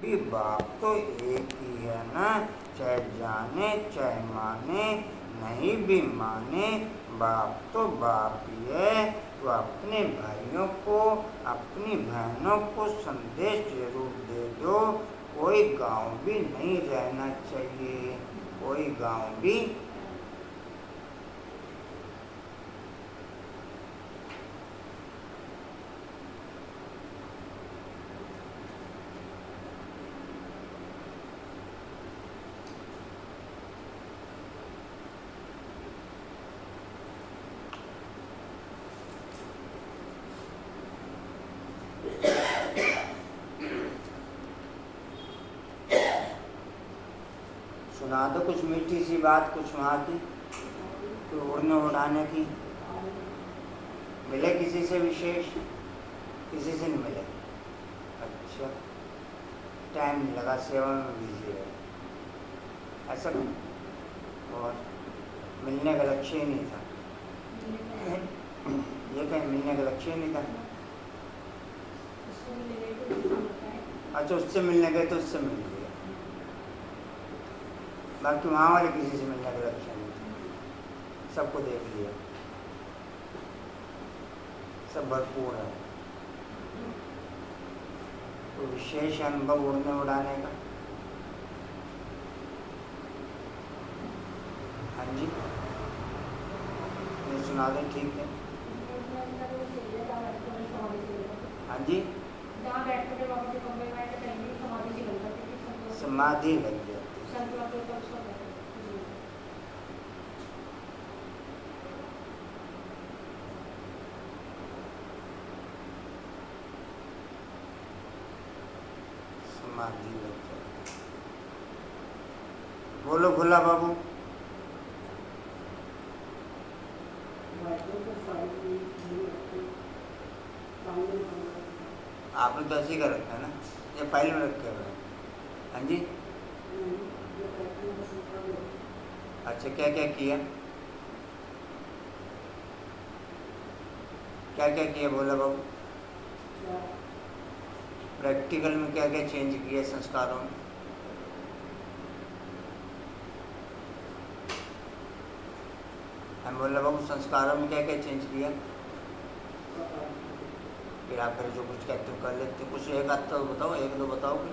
भी बाप तो एक ही है ना, चाहे जाने चाहे माने, नहीं भी माने बाप तो बाप ही है। तो अपने भाइयों को अपनी बहनों को संदेश जरूर दे दो, कोई गांव भी नहीं रहना चाहिए, कोई गांव भी। सुना दो कुछ मीठी सी बात, कुछ वहाँ की, कोई उड़ने उड़ाने की। मिले किसी से विशेष, किसी से नहीं मिले? अच्छा, टाइम नहीं लगा, सेवा में बिजी है ऐसा? और मिलने का लक्ष्य ही नहीं था? ये कहीं मिलने का लक्ष्य ही नहीं था? अच्छा, उससे मिलने गए तो उससे मिल गया, बाकी वहाँ वाले किसी से मिलने का लक्ष्य नहीं था, सबको देख लिया, सब भरपूर है। तो विशेष अनुभव उड़ने उड़ाने का? हाँ जी, ये सुना दें, ठीक है। हाँ जी, समाधि लग जाती। समाधि लग जाती। बोलो भोला बाबू। आपने तो ऐसे ही कर रखा है ना, ये फाइल में रखे हुए हैं? हाँ जी, अच्छा, क्या क्या किया, क्या क्या किया भोला बाबू? प्रैक्टिकल में क्या क्या चेंज किया संस्कारों में? हम भोला बाबू संस्कारों में क्या क्या चेंज किया? फिर आप फिर जो कुछ कहते हो कर लेते, कुछ एक आध तो बताओ, एक दो बताओ फिर।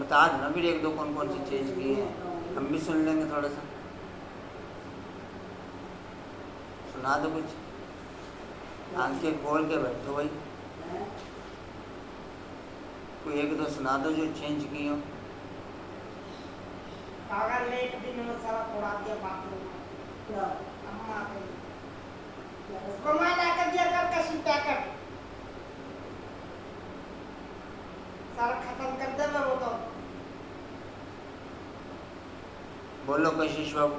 बता दो ना फिर एक दो कौन कौन सी चेंज किए हैं, हम भी सुन लेंगे थोड़ा सा। सुना दो कुछ, आंखें खोल के बैठो भाई, कोई एक दो सुना दो जो चेंज की हो। अगर लेट दिन में सारा फोड़ा दिया बाथरूम में, अम्मा के उसको मैं लाकर दिया कर कैसी पैकेट सारा खत्म कर दे मैं वो तो। बोलो कशिश बाबू।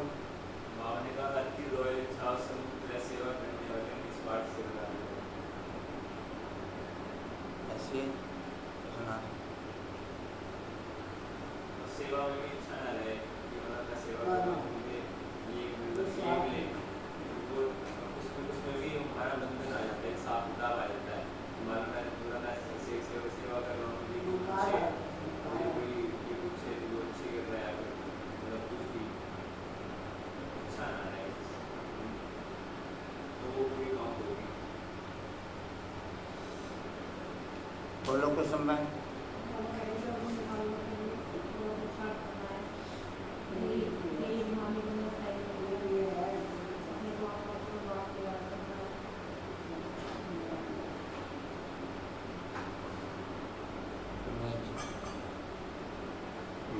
माँ ने कहा अति रॉयल छाव समुद्र सेवा करने वाले निस्वार्थ सेवा ऐसे सुना सेवा में भी इच्छा न रहे कि मतलब सेवा करने ये मिले वो उसमें भी हमारा बंधन आ जाता है, साफ किताब आ जाता है हमारा। मैं पूरा सेवा कर रहा हूँ, ये कुछ है वो अच्छी कर रहा है, मतलब कुछ भी अच्छा ना रहे तो वो पूरी काउंट होगी। बोलो कुछ समय।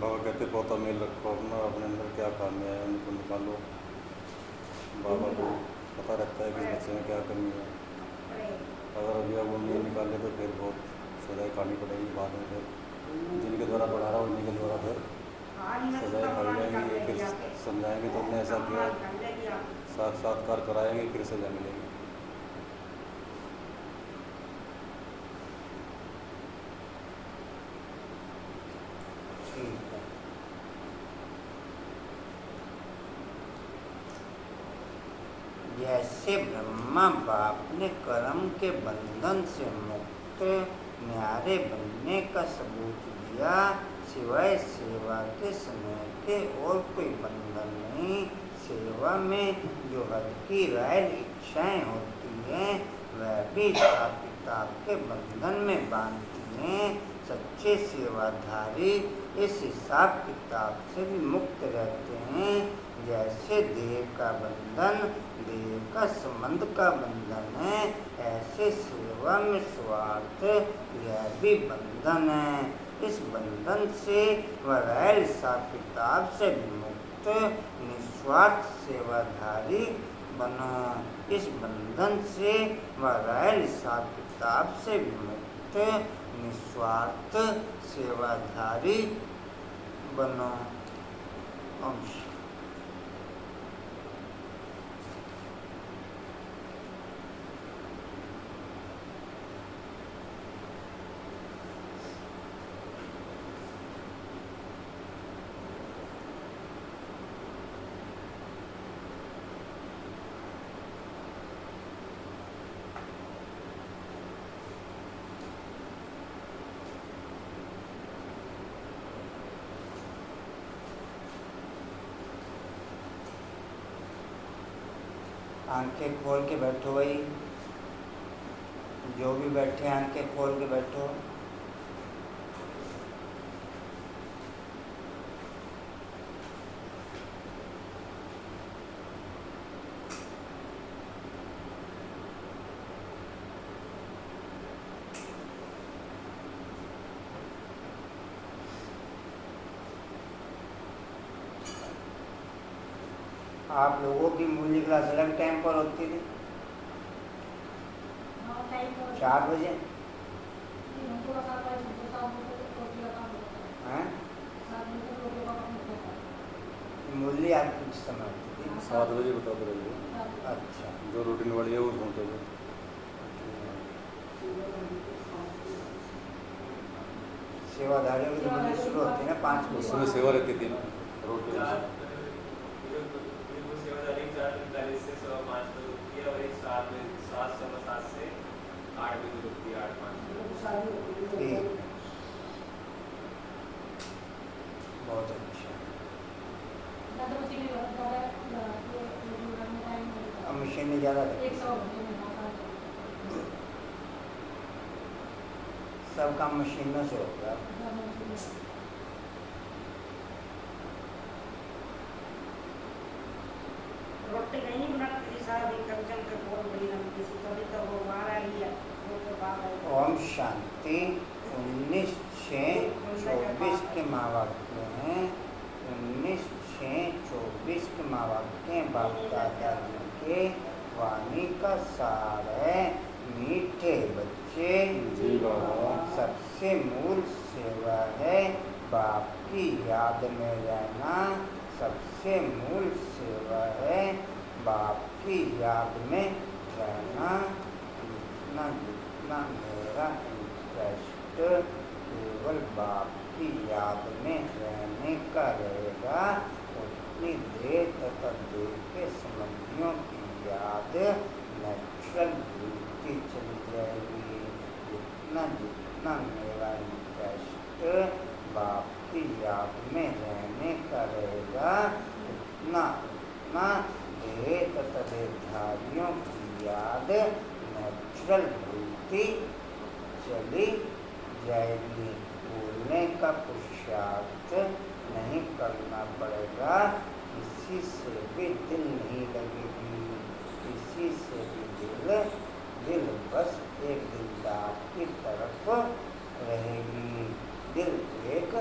बाबा कहते पोता मेल रखो अपना, अपने अंदर क्या खामी है उनको निकालो। बाबा को पता रहता है कि बच्चे में क्या कमी है, अगर अभी अब वो नहीं निकाले तो फिर बहुत सजाएं खानी पड़ेगी बाद में। फिर जिनके द्वारा पढ़ा रहा उन्हीं के द्वारा फिर सजाएं खाई जाएंगी, फिर समझाएंगे तो हमने ऐसा किया, साक्षात्कार कराएंगे, फिर सजा मिलेगी। जैसे ब्रह्मा बाप ने कर्म के बंधन से मुक्त न्यारे बनने का सबूत दिया, सिवाय सेवा के स्नेह के और कोई बंधन नहीं। सेवा में जो हद की राय इच्छाएं होती हैं वह भी हिसाब किताब के बंधन में बांधती हैं। सच्चे सेवाधारी इस हिसाब किताब से भी मुक्त रहते हैं। जैसे देह का बंधन देह का संबंध का बंधन है, ऐसे सेवा में स्वार्थ यह भी बंधन है। इस बंधन से वह राय हिसाब किताब से भी मुक्त निस्वार्थ सेवाधारी बनो। इस बंधन से वह राय हिसाब किताब से भी मुक्त निस्वार्थ सेवाधारी बनो। अंश आंखें खोल के बैठो भाई, जो भी बैठे आंखें खोल के बैठो। आप लोगों की मूल्य क्लास अलग टाइम पर होती थी, 4 बजे। हैं? मूल्य आपकी किस समय होती थी? 7 बजे बताते रहिए। अच्छा, जो रूटीन वाली है वो सुनते थे। सेवाधारियों की तो मूल्य शुरू होती है ना 5 उस समय बजे। सेवा रहती थी ना रोटी। सेवाधारी 4:45 से 5:15 तक होती है, और एक 7 सवा 7 से 8 बजे होती है, 8:05। ठीक, बहुत अच्छा। अब मशीन में ज़्यादा सब काम मशीनों से होगा। रोटी नहीं बनाती सारा दिन कंचन के बहुत बड़ी लंबी सी, तभी तो वो मारा लिया वो तो बात है। ओम शांति। 19/6/24 के महावाक्य हैं। 19/6/24 के महावाक्य बाप दादा जी के वाणी का सार है। मीठे बच्चे जी बाबा। सबसे मूल सेवा है बाप की याद में रहना। सबसे मूल सेवा है बाप की याद में रहना। जितना जितना मेरा इंटरेस्ट केवल बाप की याद में रहने का रहेगा, उतनी देर तथा देर के संबंधियों की याद नेचुरल भूलती चली जाएगी। जितना जितना मेरा इंटरेस्ट बाप की याद में रहने का रहेगा, उतना उतना देह तथा देहधारियों की याद नेचुरल भूलती चली जाएगी। भूलने का पुरुषार्थ नहीं करना पड़ेगा, किसी से भी दिल नहीं लगेगी, किसी से भी दिल बस एक दिलदार की तरफ रहेगी। दिल एक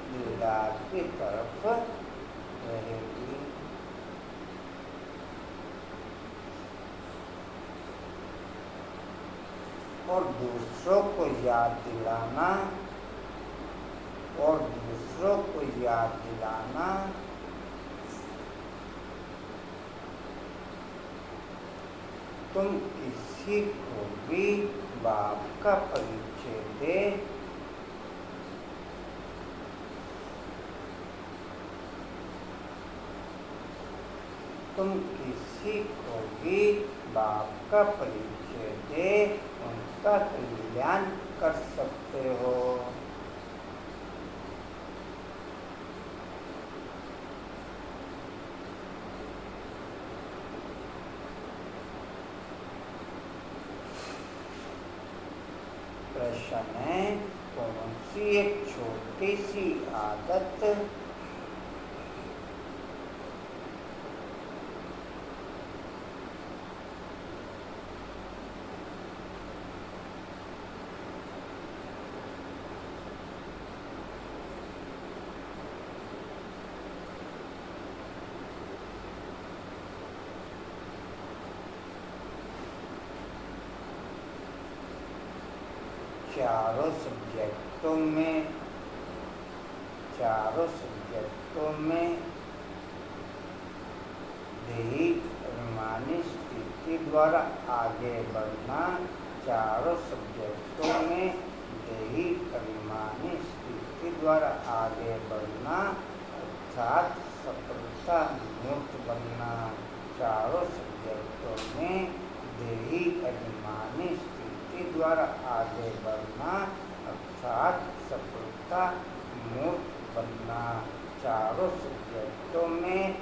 दिलदार की तरफ रहेगी। और दूसरों को याद दिलाना, और दूसरों को याद दिलाना तुम किसी को भी बाप का परिचय दे, तुम किसी को भी बाप का परिचय दे उनका कल्याण कर सकते हो। प्रश्न है, कौन सी एक छोटी सी आदत चारों सब्जेक्टों में देही अभिमानी स्थिति द्वारा आगे बढ़ना, चारों सब्जेक्टों में देही अभिमानी स्थिति द्वारा आगे बढ़ना अर्थात सफलता मूर्त बनना। चारों सब्जेक्टों में देही अभिमानी स्थिति द्वारा आगे बढ़ना अर्थात सफलता मूर्त बनना। चारों सब्जेक्टों में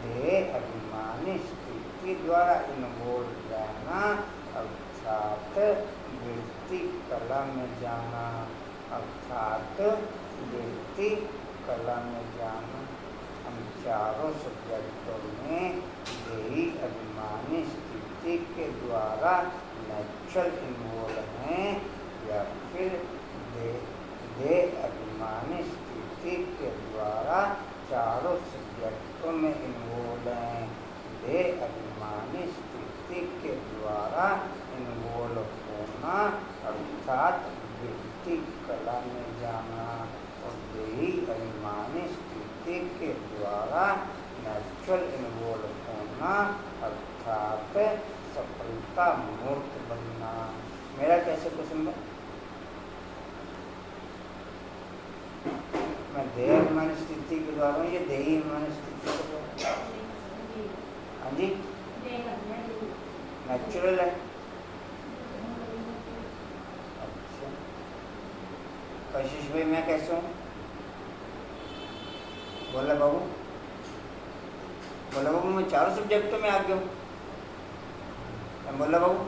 देह अभिमानी स्थिति द्वारा इन्वॉल्व रहना अर्थात वृत्ति कला में जाना, अर्थात वृत्ति कला में जाना। हम चारों सब्जेक्टों में देही अभिमानी स्थिति के द्वारा नेचुरल इन्वॉल्व हैं या फिर देह अभिमानी स्थिति के द्वारा चारों सब्जेक्टों में इन्वॉल्व हैं। देह अभिमानी स्थिति के द्वारा इन्वॉल्व होना अर्थात वृत्ति कला में जाना और देही अभिमानी स्थिति के द्वारा नेचुरल इन्वॉल्व होना अर्थात सफलता मूर्त बनना। मेरा कैसे क्वेश्चन है? मैं देह अभिमानी स्थिति के द्वारा ये देही अभिमानी स्थिति के द्वारा, हाँ जी नेचुरल है। अच्छा कशिश भाई मैं कैसे हूँ? बोला बाबू, बोला बाबू मैं चारों सब्जेक्टों में आ गया हूँ। बोला बाबू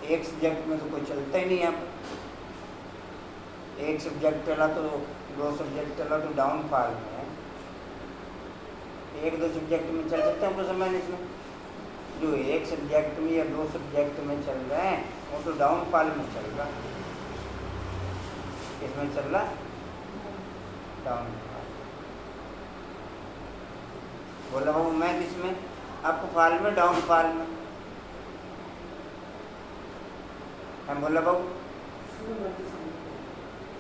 एक सब्जेक्ट में तो कोई चलता ही नहीं है। एक सब्जेक्ट चला तो दो सब्जेक्ट चला तो डाउनफॉल में है। एक दो सब्जेक्ट में चल सकते हैं, हमको समझ नहीं इसमें। जो एक सब्जेक्ट में या दो सब्जेक्ट में चल रहे हैं वो तो डाउनफॉल में चल रहा। किसमें चल रहा? डाउनफॉल। बोला बाबू मैं किसमें? आपको फॉल में डाउनफॉल में। हम बोला बाबू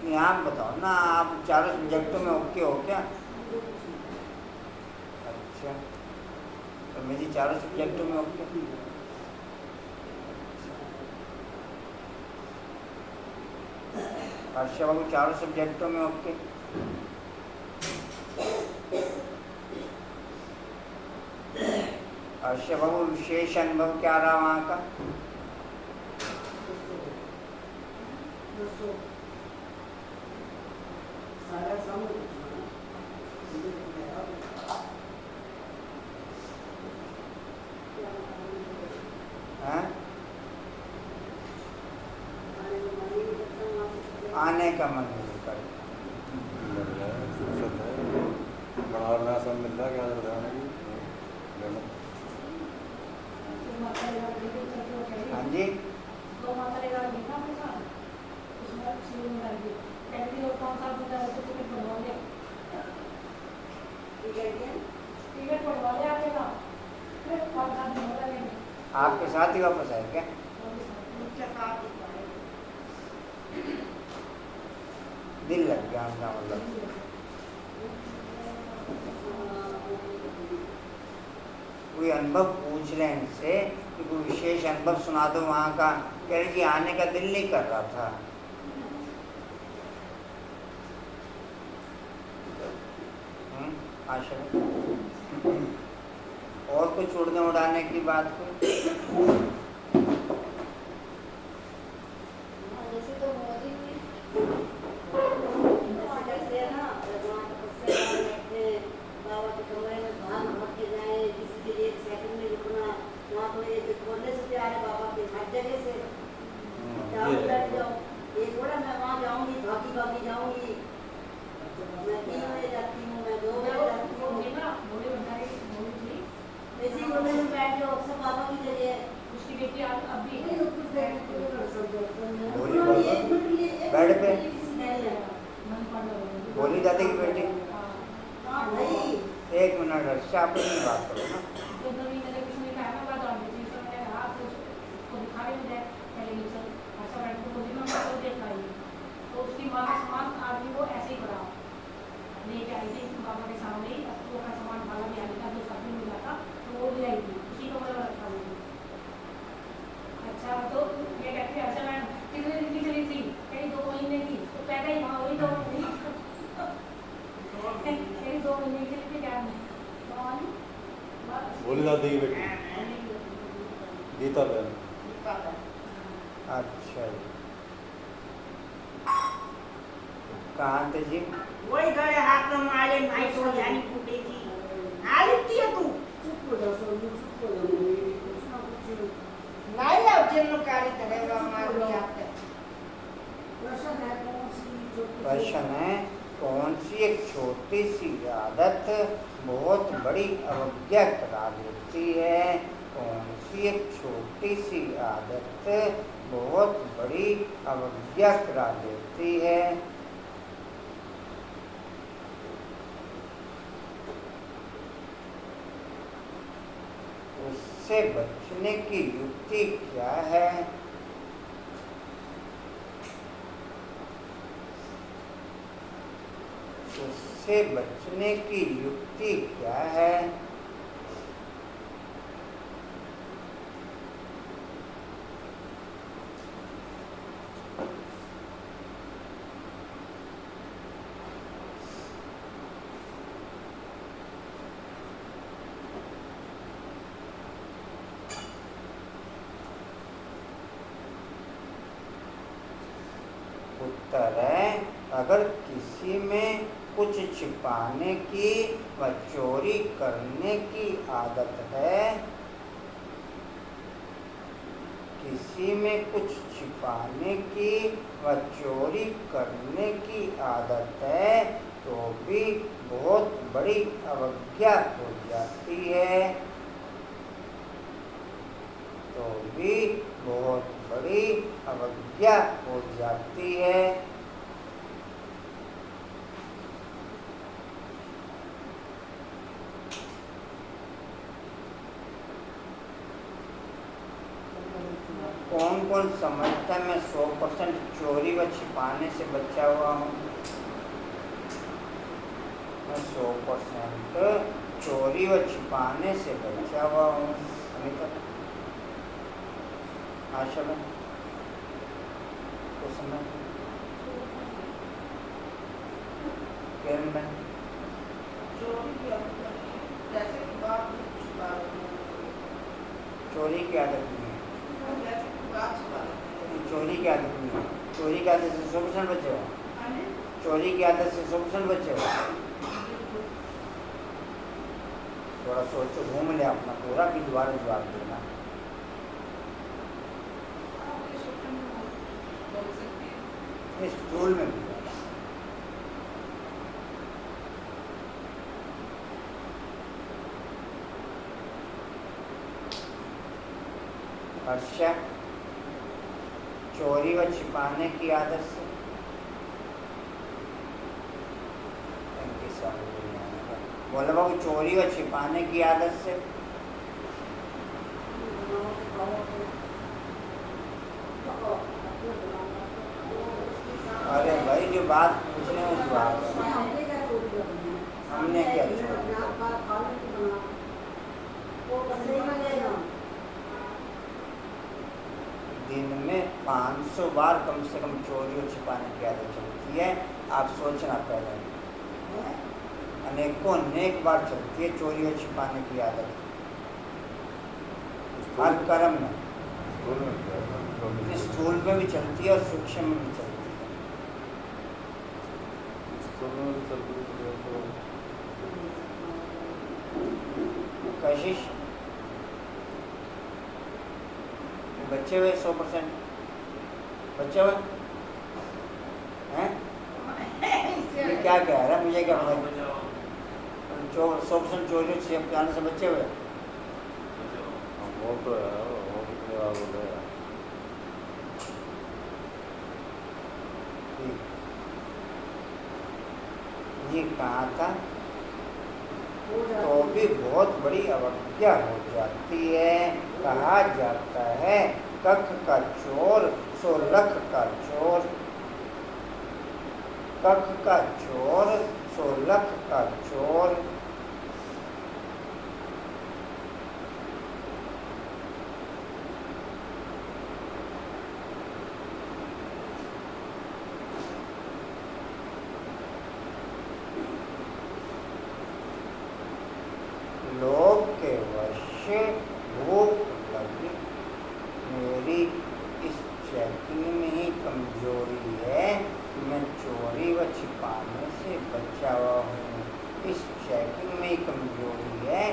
नहीं आप बताओ ना, आप चारों सब्जेक्टों में ओके हो क्या? अच्छा तो मेरी चारों सब्जेक्टों में ओके। अच्छा बाबू चारों सब्जेक्टों में ओके। अच्छा बाबू विशेष अनुभव क्या रहा वहाँ का? आने का मन नहीं करता। बढ़ाना सब मिल रहा है क्या बताने की? हाँ जी आपके साथ ही वापस आए क्या? दिल लग गया उनका मतलब। कोई अनुभव पूछ रहे हैं इनसे कि कोई विशेष अनुभव सुना दो वहाँ का। कह रहे कि आने का दिल नहीं कर रहा था। आशा और कुछ उड़ने उड़ाने की बात को जैसे तो मोदी भी जैसे कहते हैं ना भगवान तपस्या कर बैठे बाबा के कमरे में बाहर भटक के जाए किसी के लिए 1 सेकंड में रुकना वहाँ तो ये बोलने से प्यारे बाबा के हर जगह से जाओ बैठ जाओ ये थोड़ा मैं वहाँ जाऊँगी भागी भागी जाऊँगी मैं 3 बजे जाती हूँ मैं 2 बजे जाती हूँ ऐसे बोलने में बैठ जाओ सब बाबा की जगह उसकी बेटी अब भी है। बोली बेड पे बोली दादी की बेटी नहीं 1 मिनट अच्छा अपनी बात करो ना तो नवी मैंने कुछ नहीं कहा ना बात और बेटी से मैंने कहा तो उसको दिखाने में जाए टेलीविजन ऐसा बैठ के बोली ना मैं तो देख रही हूँ तो उसकी माँ का सामान आदमी को ऐसे ही पड़ा लेके आई थी बाबा के सामने ही तो का सामान भाला भी आने का जो सब्जी मिला था तो वो भी आई थी उसी कमरे में रखा हुआ अच्छा तो ये कहती है अच्छा मैम कितने दिन की चली थी कहीं 2 महीने की तो पहले ही वहाँ वही 2 महीने कहीं 2 महीने की चली थी क्या बोली दादी की बेटी गीता बहन। अच्छा जी कहाँ थे जी वही गए हाथ में मारे माई तो जानी फूटेगी आ लिखती है तू चुप हो जाओ सब चुप हो जाओ कुछ ना कुछ नहीं अब जिन्नकारी करेगा हमारे भी आते प्रश्न है कौन सी छोटी प्रश्न है कौन सी एक छोटी सी आदत बहुत बड़ी अवज्ञा करा देती है कौन सी एक छोटी सी आदत बहुत बड़ी अवज्ञा करा देती है उससे बचने की युक्ति क्या है उससे बचने की युक्ति क्या है उत्तर है अगर किसी में कुछ छिपाने की व चोरी करने की आदत है किसी में कुछ छिपाने की व चोरी करने की आदत है तो भी बहुत बड़ी अवज्ञा हो जाती है तो भी बहुत बड़ी अवज्ञा हो जाती है कौन कौन समझता है मैं 100% चोरी व छिपाने से बचा हुआ हूँ मैं 100% चोरी व छिपाने से बचा हुआ हूँ अमिता आशा में कुछ समय किरण में चोरी की आदत नहीं है। जैसे कि बात छुपा रही चोरी की आदत नहीं है है जैसे कि बात छुपा रही है चोरी की आदत नहीं है चोरी की आदत से 100% बचे हो चोरी की आदत से 100% बचे हो थोड़ा सोचो घूम ले अपना पूरा भी दोबारा जवाब देना इस स्कूल में भी हर्षा चोरी व छिपाने की आदत से बोले बाबू चोरी व छिपाने की आदत से अरे भाई जो बात पूछने में जवाब दो। हमने क्या दिन में 500 बार कम से कम चोरी और छिपाने की आदत चलती है आप सोचना पहले अनेकों अनेक बार चलती है चोरी और छिपाने की आदत हर कर्म में, स्थूल में भी चलती है और सूक्ष्म में भी चलती है। कशिश बच्चे हुए 100% बच्चे हुए हैं, ये क्या कह रहा है मुझे क्या पता। 100% चोरी छिपाने से बच्चे हुए। वो तो है, वो तो क्या बोले यार। ये कहा था तो भी बहुत बड़ी अवज्ञा हो जाती है। कहा जाता है कख का चोर सो लख का चोर, कख का चोर सो लख का चोर। लोभ के वश भूख लगी, मेरी इस चेकिंग में ही कमजोरी है कि मैं चोरी व छिपाने से बचा हुआ हूँ। इस चेकिंग में ही कमजोरी है,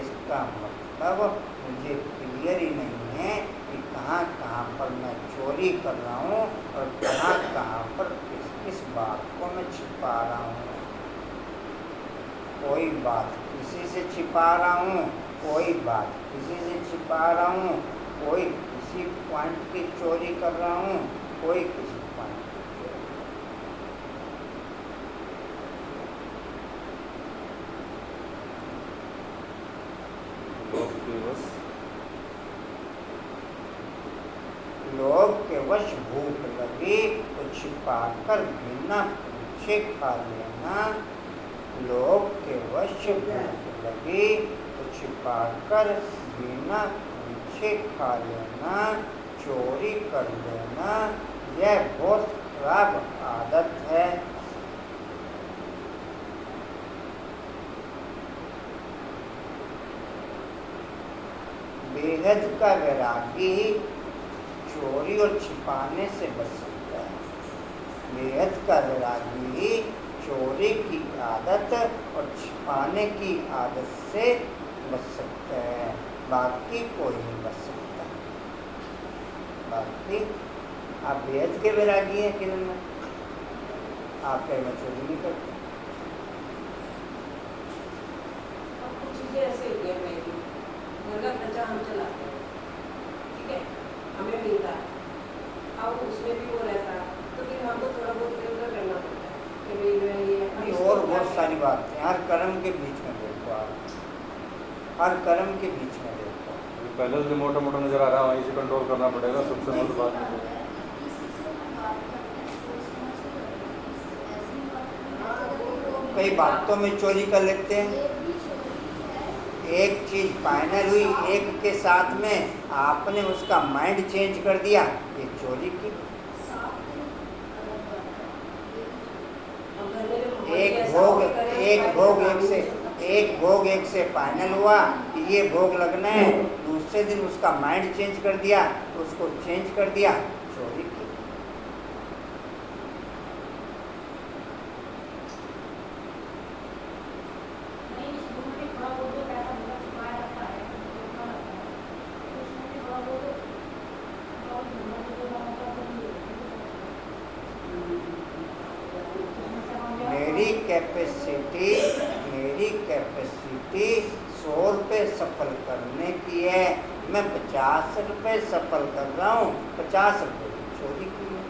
इसका मतलब मुझे क्लियर ही नहीं है कि कहाँ कहाँ पर मैं चोरी कर रहा हूँ और कहाँ कहाँ पर किस किस बात को मैं छिपा रहा हूँ। कोई बात किसी से छिपा रहा हूँ, कोई बात किसी से छिपा रहा हूँ, कोई किसी पॉइंट की चोरी कर रहा हूँ, कोई किसी पॉइंट की चोरी। लोभ के वश भूख लगी तो छिपा कर बिना पूछे खा लेना। लोभ के वश भूख लगी तो छिपा कर बिना पूछे खा लेना, चोरी कर लेना, यह बहुत खराब आदत है। बेहद का वैरागी ही चोरी और छिपाने से बच सकता है। बेहद का वैरागी ही चोरी की आदत और छिपाने की आदत से बच सकता है, बाकी कोई नहीं बच सकता। बाकी आप बेहद के वैरागी हैं किरण में, आप कहीं में चोरी नहीं करते। कुछ चीज़ें ऐसे हो गया मेरी घर का खर्चा हम चलाते हैं, ठीक है, हमें मिलता है, अब उसमें भी वो रहता है, तो फिर हमको थोड़ा बहुत इधर करना पड़ता है कि भाई मैं ये और बहुत सारी बातें हर कर्म के बीच में देखो, आप हर कर्म के बीच में देखो। पहले से मोटा मोटा नजर आ रहा है, वहीं से कंट्रोल करना पड़ेगा सबसे बड़ी बात। कई बातों में चोरी कर लेते हैं। एक चीज फाइनल हुई एक के साथ में, आपने उसका माइंड चेंज कर दिया, ये चोरी की। एक भोग एक से फाइनल हुआ कि ये भोग लगना है, दूसरे दिन उसका माइंड चेंज कर दिया, उसको चेंज कर दिया, चोरी की। नहीं, इस रूम में थोड़ा बहुत जो पैसा मेरा छुपाया रहता है, उतना रहता है, तो उसमें भी थोड़ा बहुत और धंधा जो होगा मतलब मेरी कैपेसिटी 100 रुपये सफल करने की है, मैं 50 रुपये सफल कर रहा हूँ, 50 रुपये की चोरी की है।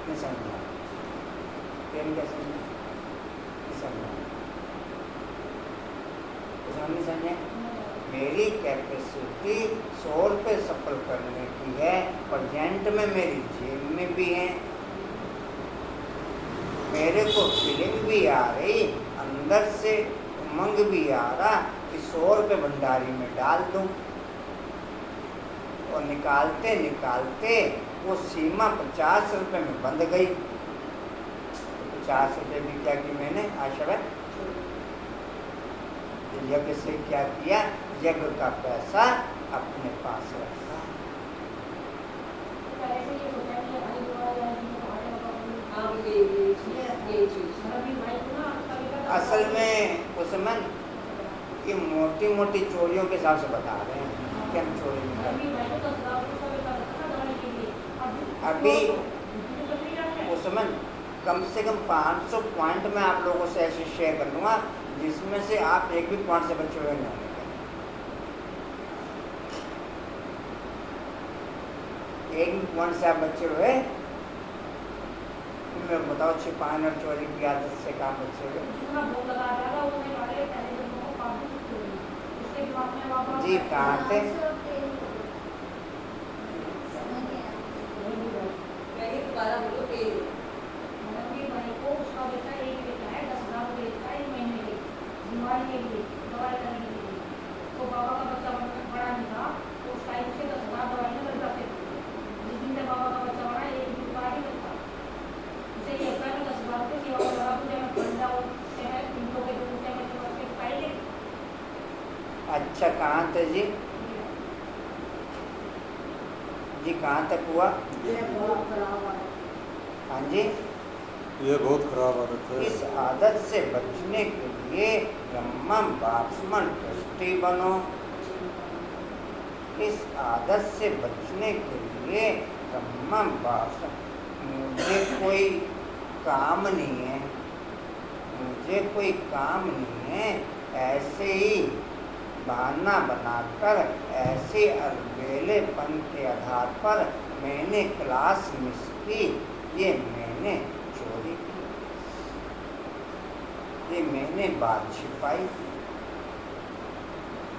नहीं समझा? क्या समझे? मेरी कैपेसिटी 100 रुपये सफल करने की है, प्रेजेंट में मेरी जेब में भी है, मेरे को फीलिंग भी आ रही, अंदर से उमंग भी आ रहा कि 100 रुपये भंडारी में डाल दूं, और निकालते निकालते वो सीमा 50 रुपये में बंध गई। 50 रुपये भी क्या की मैंने आशा यज्ञ से क्या किया, यज्ञ का पैसा अपने पास रखा। तो ऐसे ये सोचा कि भाई जो है हाँ ये चीज भाई को ना कभी का असल में उसमें ये मोटी मोटी चोरियों के हिसाब से बता रहे हैं कि हम चोरी नहीं करते। भाई को 10,000 रुपये का बेटा रखा दवाई के लिए। अभी उसमें कम से कम 500 पॉइंट में आप लोगों से ऐसे शेयर कर दूंगा जिसमें से आप एक भी पॉइंट से बचे हुए नहीं होंगे। एक भी पॉइंट से आप बचे हुए, मैं बताओ छिपाने और चोरी की आदत से काम बचे हुए। जितना भोग लगा जाएगा वो नहीं वाले पहले जब वो काफी चुके हुए उसके दिमाग में वापस जी कहाँ थे? पहले दोबारा बोलो तेज मेरे भाई को उसका बेटा एक बेटा है 10,000 रुपये देता है 1 महीने के बीमारी के लिए दवाई करने के लिए। तो बाबा का बच्चा बड़ा नहीं था तो उस टाइम से 10,000 दवाई में लग जाते थे। जिस दिन से बाबा का बच्चा बड़ा एक भी बीमार नहीं लगता। उसे ये होता है 10,000 रुपये सेवा को लगा पूजा में बन जाओ इन लोगों के पूजा में तो पाएंगे। अच्छा कहाँ थे जी? जी कहाँ तक हुआ? ये बहुत खराब है। हाँ जी, ये बहुत खराब आदत है। इस आदत से बचने के लिए ब्रह्मम बाष्मण दृष्टि बनो। इस आदत से बचने के लिए ब्रह्मम बाष्मण, मुझे कोई काम नहीं है, मुझे कोई काम नहीं है, ऐसे ही बहाना बनाकर ऐसे अलबेलेपन के आधार पर मैंने क्लास मिस की, ये मैंने चोरी की, ये मैंने बात छिपाई।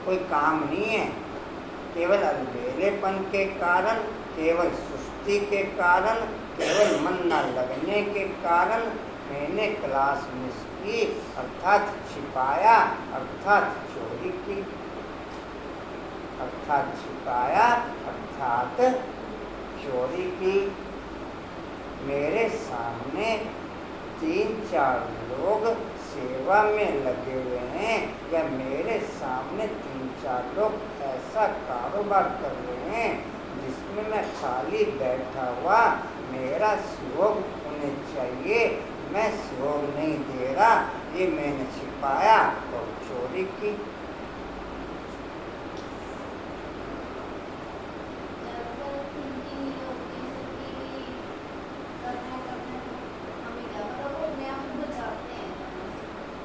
कोई काम नहीं है, केवल अलबेलेपन के कारण, केवल सुस्ती के कारण, केवल मन न लगने के कारण मैंने क्लास मिस की, अर्थात छिपाया, अर्थात चोरी की, अर्थात छिपाया, अर्थात चोरी की। मेरे सामने 3-4 लोग सेवा में लगे हुए हैं, या मेरे सामने 3-4 लोग ऐसा कारोबार कर रहे हैं जिसमें मैं खाली बैठा हुआ, मेरा सहयोग होने चाहिए, मैं सहयोग नहीं दे रहा, ये मैंने छिपाया और चोरी की।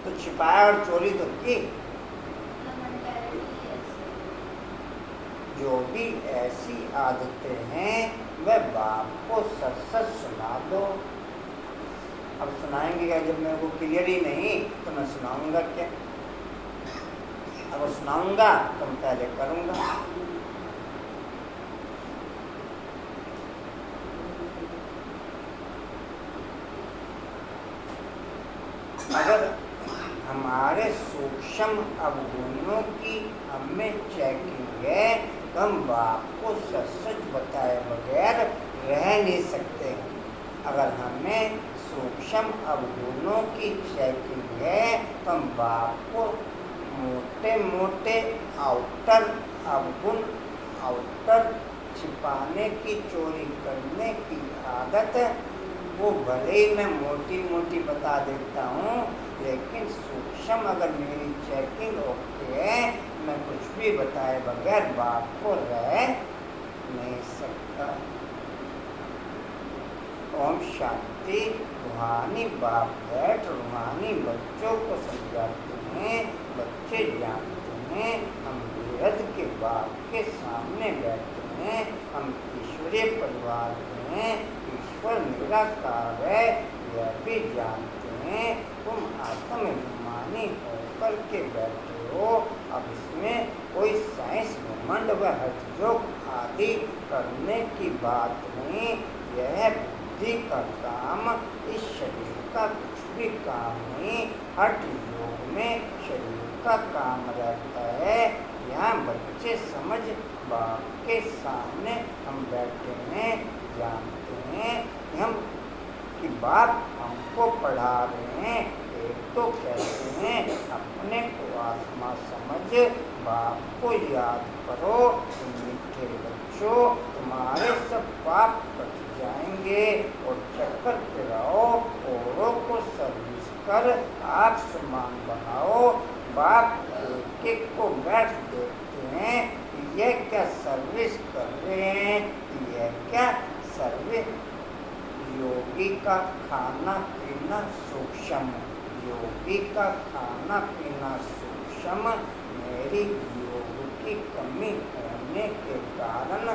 तो छिपाया और चोरी तो की। जो भी ऐसी आदतें हैं वह बाप को सच सुना दो। अब सुनाएंगे क्या? जब मेरे को क्लियर ही नहीं तो मैं सुनाऊंगा क्या? अगर सुनाऊंगा तो मैं पहले करूंगा। अगर हमारे सूक्ष्म अवगुणों की हमें चेकिंग है तो हम बाप को सच बताए बगैर रह नहीं सकते। अगर हमें सूक्ष्म अवगुणों की चेकिंग है तो हम बाप को मोटे मोटे आउटर अवगुण, आउटर छिपाने की, चोरी करने की आदत, वो भले ही मैं मोटी मोटी बता देता हूँ, लेकिन सूक्ष्म अगर मेरी चेकिंग ओके है, मैं कुछ भी बताए बगैर बाप को रह नहीं सकता। ओम शांति। रूहानी बाप बैठ रूहानी बच्चों को समझाते हैं, बच्चे जानते हैं हम बेहद के बाप के सामने बैठे हैं, हम ईश्वरीय परिवार के हैं, ईश्वर निराकार है, यह भी जानते हैं। तुम आत्माभिमानी होकर के बैठे हो। अब इसमें कोई साइंस घमंड व हठयोग आदि करने की बात नहीं। यह बुद्धि का काम, इस शरीर का कुछ भी काम नहीं। हठ योग में शरीर का काम रहता है। यहाँ बच्चे समझ बाप के सामने हम बैठे हैं, जानते हैं कि हम कि बाप हमको पढ़ा रहे हैं। एक तो कहते हैं अपने को आत्मा समझ बाप को याद करो, मीठे बच्चों तुम्हारे सब पाप कट जाएंगे और चक्कर फिराओ, औरों को सर्विस कर आप समान बनाओ। बाप एक एक को बैठ देखते हैं कि यह क्या सर्विस कर रहे हैं, कि यह क्या सर्विस। योगी का खाना पीना सूक्ष्म, योगी का खाना पीना सूक्ष्म। मेरी योग की कमी होने के कारण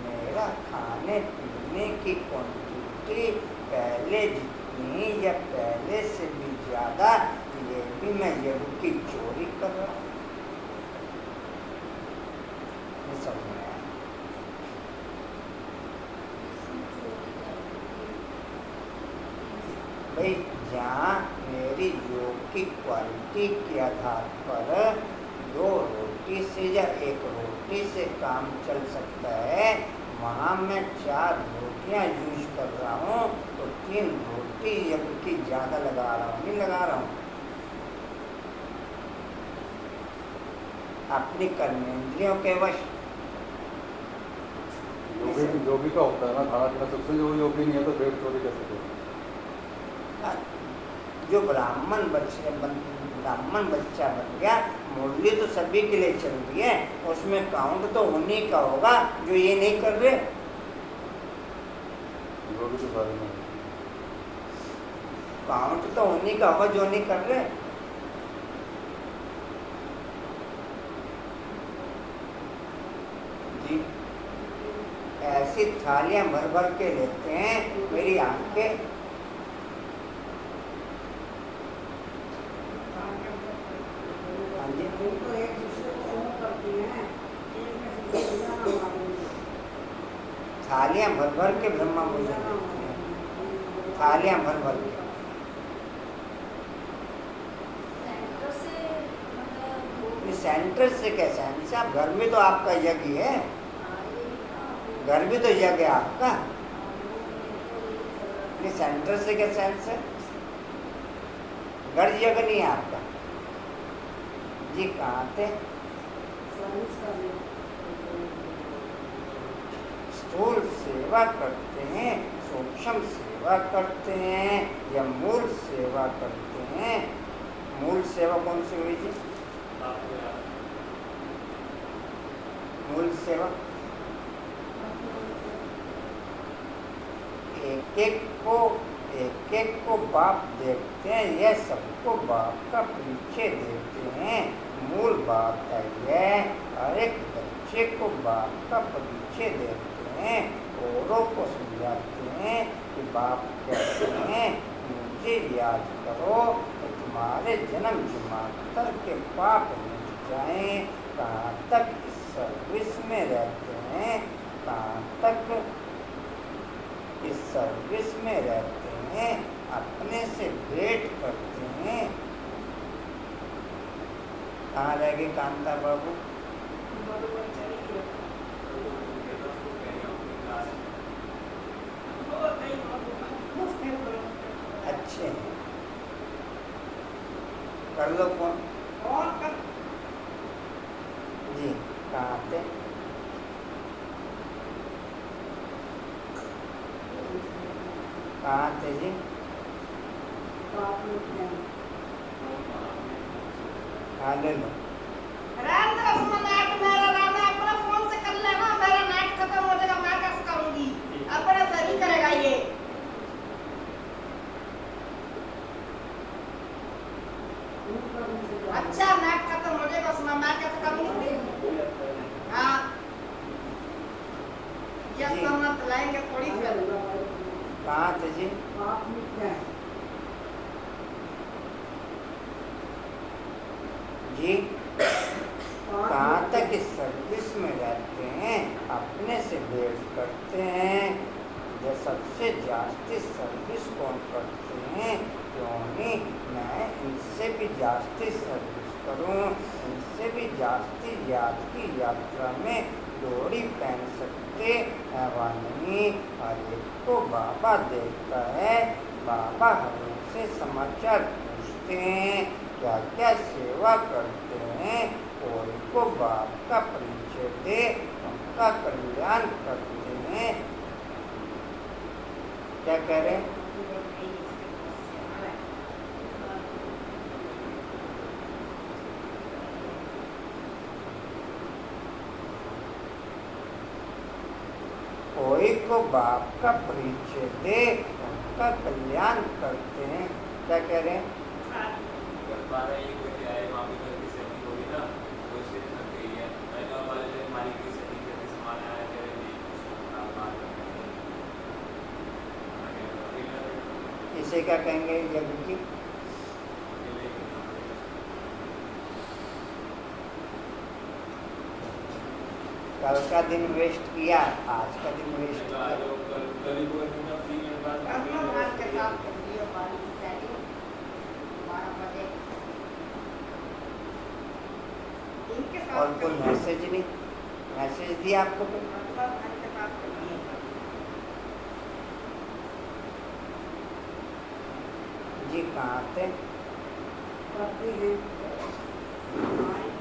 मेरा खाने पीने की क्वांटिटी पहले जितनी या पहले से भी ज़्यादा, ये भी मैं योग की चोरी कर रहा हूँ। ये समझ में आया? भाई जहाँ मेरी योग की क्वालिटी के आधार पर 2 रोटी से या 1 रोटी से काम चल सकता है, वहाँ मैं 4 रोटियाँ यूज कर रहा हूँ तो 3 रोटी योग की ज़्यादा लगा रहा हूँ, नहीं लगा रहा हूँ। अपनी कर्मेंद्रियों के वश। योगी का होता है ना खाना पीना सबसे, जो योगी नहीं है तो पेट चोरी कैसे करें? जो ब्राह्मण बच्चा बन गया, मुरली तो सभी के लिए चल रही है, उसमें काउंट तो उन्हीं का होगा जो ये नहीं कर रहे। योगी तो सारे में काउंट तो उन्हीं का होगा जो नहीं कर रहे। जी ऐसी थालियां भर भर के लेते हैं, मेरी आंखें तो एक दूसरे को फोन करती हैं, एक में से दूसरा ना मारेंगे। थालियां भर भर के ब्रह्मा पूजन करते हैं, थालियां भर भर के। सेंटर से क्या सेंटर से? आप घर में तो आपका यज्ञ है, घर भी तो यज्ञ है आपका। ये सेंटर से क्या सेंस है? घर यज्ञ नहीं है आपका। जी कहाँ थे? स्थूल सेवा करते हैं, सूक्ष्म सेवा करते हैं या मूल सेवा करते हैं। मूल सेवा कौन सी हुई जी? मूल सेवा एक एक को बाप देखते हैं, यह सबको बाप का पीछे देते हैं। मूल बात है यह, हर एक बच्चे को बाप का परिचय देते हैं, औरों को समझाते हैं कि बाप कहते हैं मुझे याद करो तो तुम्हारे जन्म जन्मांतर के पाप मिट जाएं। कहाँ तक इस सर्विस में रहते हैं, कहाँ तक इस सर्विस में रहते हैं, अपने से भेंट करते हैं। कहाँ रह गए कांता बाबू? अच्छे हैं, कर लो फोन। जी कहाँ थे? कहाँ थे जी? हाँ ले लो। अपना फोन से कर लेना, मेरा नेट खत्म हो जाएगा, मैं कैसे करूंगी? अपना सही करेगा ये। अच्छा नेट खत्म हो जाएगा उसमें मैं कैसे करूंगी? हाँ ये जी। तो मत लाएंगे थोड़ी फिर। कहाँ थे जी? जी कहाँ तक इस सर्विस में रहते हैं, अपने से भेंट करते हैं। जो सबसे जास्ती सर्विस कौन करते हैं, क्यों नहीं मैं इनसे भी जास्ती सर्विस करूं, इनसे भी जास्ती याद की यात्रा में डोरी पहन सकते हैं वा नहीं। हर एक को बाबा देखता है, बाबा हजूर से समाचार पूछते हैं, क्या क्या सेवा करते हैं, कोई को बाप का परिचय दे, उनका कल्याण करते हैं। क्या कह रहे हैं? कोई को बाप का परिचय दे, उनका कल्याण करते हैं। क्या कह रहे हैं? जब 12-1 बजे आए, वहाँ पे घर की सेटिंग होगी ना, वो स्टेज में गई है। मैं तो हमारे लिए मालिक की सेटिंग करके सामान आया तेरे लिए इसे क्या कहेंगे? यज्ञ की कल का दिन वेस्ट किया, आज का दिन वेस्ट किया। आज के साथ कर दियो बारी की सेटिंग 12 बजे इनके साथ और कोई मैसेज नहीं, मैसेज दिया आपको कोई? मतलब आज के साथ कर दिए जी कहाँ थे? करते हैं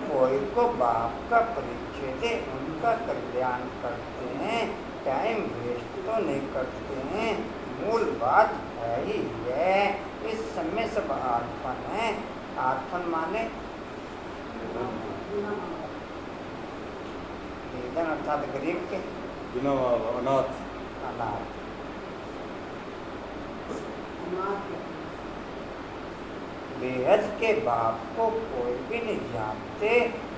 कोई को बाप का परिचय दे, उनका कल्याण करते हैं, टाइम वेस्ट तो नहीं करते हैं। मूल बात है ही यह। इस समय सब आर्फन है। आर्फन माने निधन अर्थात गरीब के, बिना अनाथ। अनाथ। बेहद के बाप को कोई भी नहीं जानते,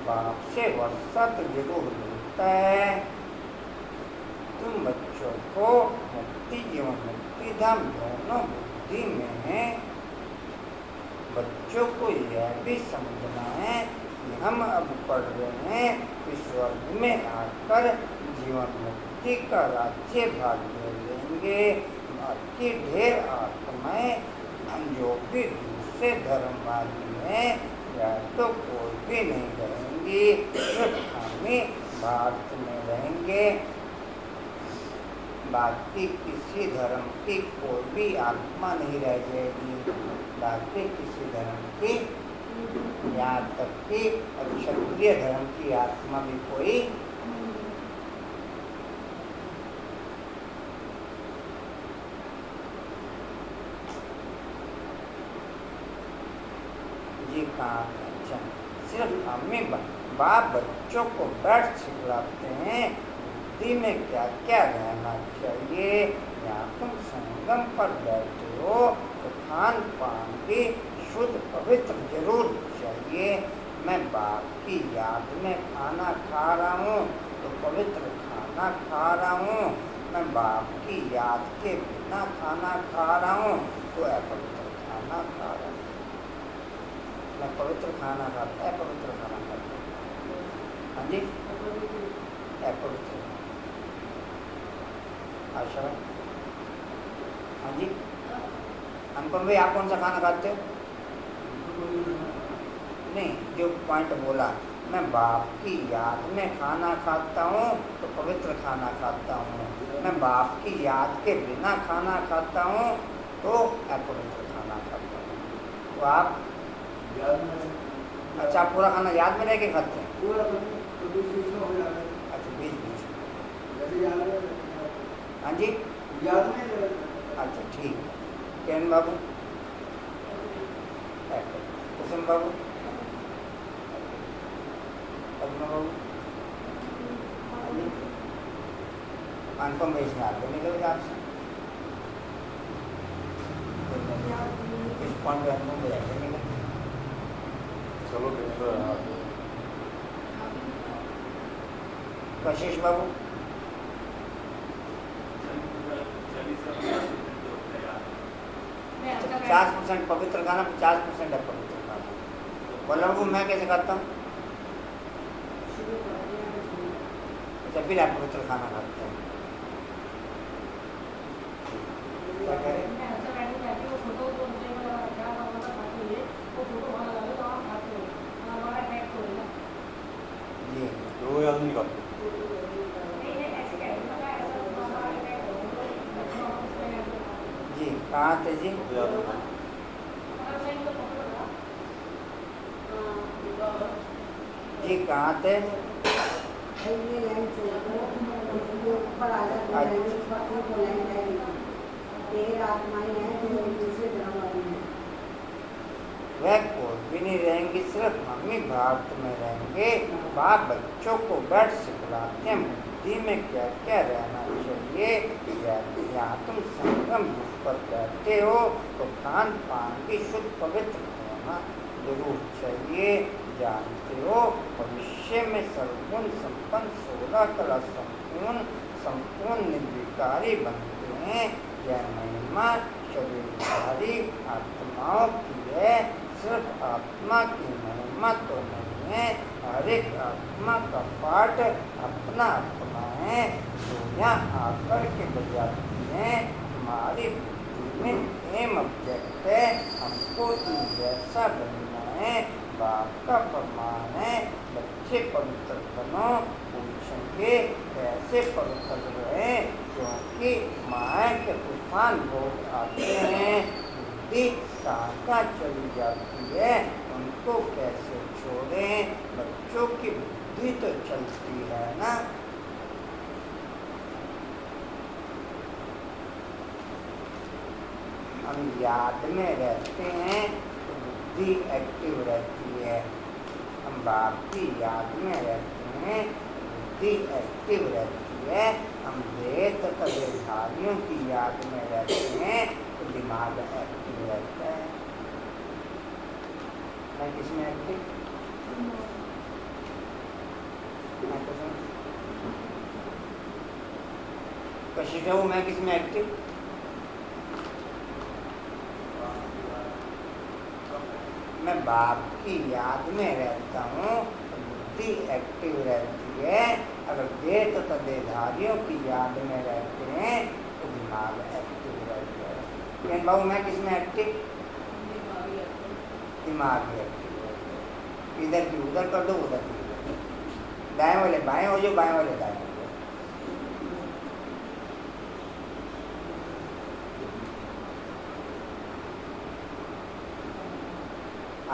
बाप से वर्षा तो जरूर मिलता है। तुम बच्चों को मुक्ति एवं मुक्ति धाम दोनों बुद्धि में है। बच्चों को यह भी समझना है कि हम अब पढ़ रहे हैं कि स्वर्ग में आकर जीवन मुक्ति का राज्य भाग्य लेंगे। बाकी ढेर आत्माएं जो भी दूसरे धर्म वाली हैं या तो कोई भी नहीं रहेंगी, सिर्फ हम ही भारत में रहेंगे। बाकी किसी धर्म की कोई भी आत्मा नहीं रह जाएगी। बाकी किसी धर्म की, यहाँ तक कि क्षत्रिय धर्म की आत्मा भी कोई जी कहाँ? अच्छा, सिर्फ अम्मी बाप बच्चों को बैठ सिखलाते हैं बुद्धि में क्या क्या रहना चाहिए। यहाँ तुम संगम पर बैठे हो तो खान पान भी शुद्ध पवित्र जरूर चाहिए। मैं बाप की याद में खाना खा रहा हूँ तो पवित्र खाना खा रहा हूँ। मैं बाप की याद के बिना खाना खा रहा हूँ तो अपवित्र खाना खा रहा हूँ। मैं पवित्र खाना खाता है, पवित्र खाना खाता हूँ। हाँ जी, अपवित्र। अच्छा, हाँ जी, अनुपम भाई आप कौन सा खाना खाते हो? नहीं, जो पॉइंट बोला, मैं बाप की याद में खाना खाता हूँ तो पवित्र खाना खाता हूँ। मैं बाप की याद के बिना खाना खाता हूँ तो अपवित्र खाना खाता हूँ। तो आप अच्छा, आप पूरा खाना याद में रह के खाते हैं? अच्छा, बीच बीच। हाँ जी, अच्छा ठीक। केन बाबू, कुसुम बाबू, पद्मा बाबू, अनुपम भाई इसमें आगे निकल गया आपसे। इस पॉइंट पे अनुपम भाई आगे निकल। चलो कशिश बाबू, मैं आपका 50% पवित्र खाना, 50% अपवित्र खाना। बोला बाबू मैं कैसे खाता हूँ? अच्छा, फिर अपवित्र खाना खाते हैं। क्या करें? मैं अच्छा बैठे जाके वो फोटो जो मुझे क्या बाबा का खाते हुए वो फोटो वहाँ लगा लो तो आप खाते हो, हमारा टैग तो होगा। जी, वो याद नहीं करते। नहीं नहीं, ऐसे कह रही हूँ, ऐसा हमारा टैग होगा। जी कहाँ थे जी? वो याद है। अगर मैं इनको पकड़ूंगा, जी कहाँ थे? ये लाइन से ये ऊपर आ जाता है, ऊपर को लाइन जाएगी। तेरे आत्माएं हैं जो एक दूसरे ग्रह वाली हैं। वह कोई भी नहीं रहेंगी, सिर्फ मम्मी भारत में रहेंगे। बाप बच्चों को बैठ सिखलाते हैं बुद्धि में क्या क्या रहना चाहिए। यहाँ तुम संगम युग पर बैठते हो तो खान पान की शुद्ध पवित्र होना जरूर चाहिए। जानते हो भविष्य में सर्वगुण संपन्न 16 कला संपूर्ण निर्विकारी बनते हैं। यह महिमा शरीरधारी आत्माओं की है। सिर्फ आत्मा की महिमा तो नहीं है, हर एक आत्मा का पाठ अपना अपना है जो यहाँ आकर के बजाती है। हमारी बुद्धि में एम ऑब्जेक्ट है, हमको इन जैसा बनना है। बाप का फरमान है बच्चे पवित्र बनो। पूछेंगे कैसे पवित्र रहे, क्योंकि माया के तूफान बहुत आते हैं। बुद्धि कहाँ चली जाती है, उनको कैसे छोड़ें। बच्चों की बुद्धि तो चलती है ना। हम याद में रहते हैं तो बुद्धि एक्टिव रहती है। हम बाप की याद में रहते हैं, बुद्धि एक्टिव रहती है। हम वेद तथा वेदधारियों की याद में रहते हैं तो दिमाग एक्टिव रहता है। मैं किसमें एक्टिव? मैं कशी रहूँ, मैं किसमें एक्टिव? मैं बाप की याद में रहता हूँ तो बुद्धि एक्टिव रहती है। अगर वेद तथा वेदधारियों की याद में रहते हैं तो दिमाग एक्टिव रहता है। लेकिन बाबू मैं किसमें एक्टिव? दिमाग एक्टिव रहता है। इधर की उधर कर दो, उधर की उधर। दाएं वाले बाएं हो जाओ, बाएं वाले दाएं हो जाओ।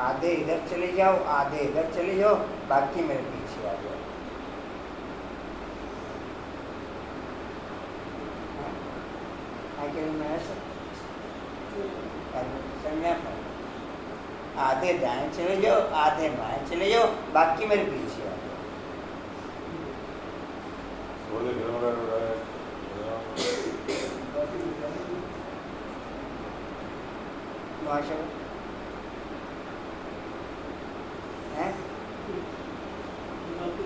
आधे इधर चले जाओ, आधे इधर चले जाओ, बाकी मेरे पीछे आ जाओ। आधे दाएं चले जाओ, आधे बाएं चले जाओ, बाकी मेरे पीछे आ जाओ। माशा है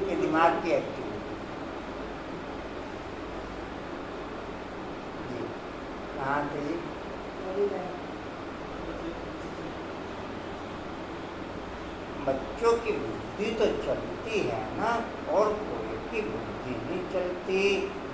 ये दिमाग की एक्टिविटी जी। कहाँ थे जी? बच्चों की बुद्धि तो चलती है ना, और कोई की बुद्धि नहीं चलती।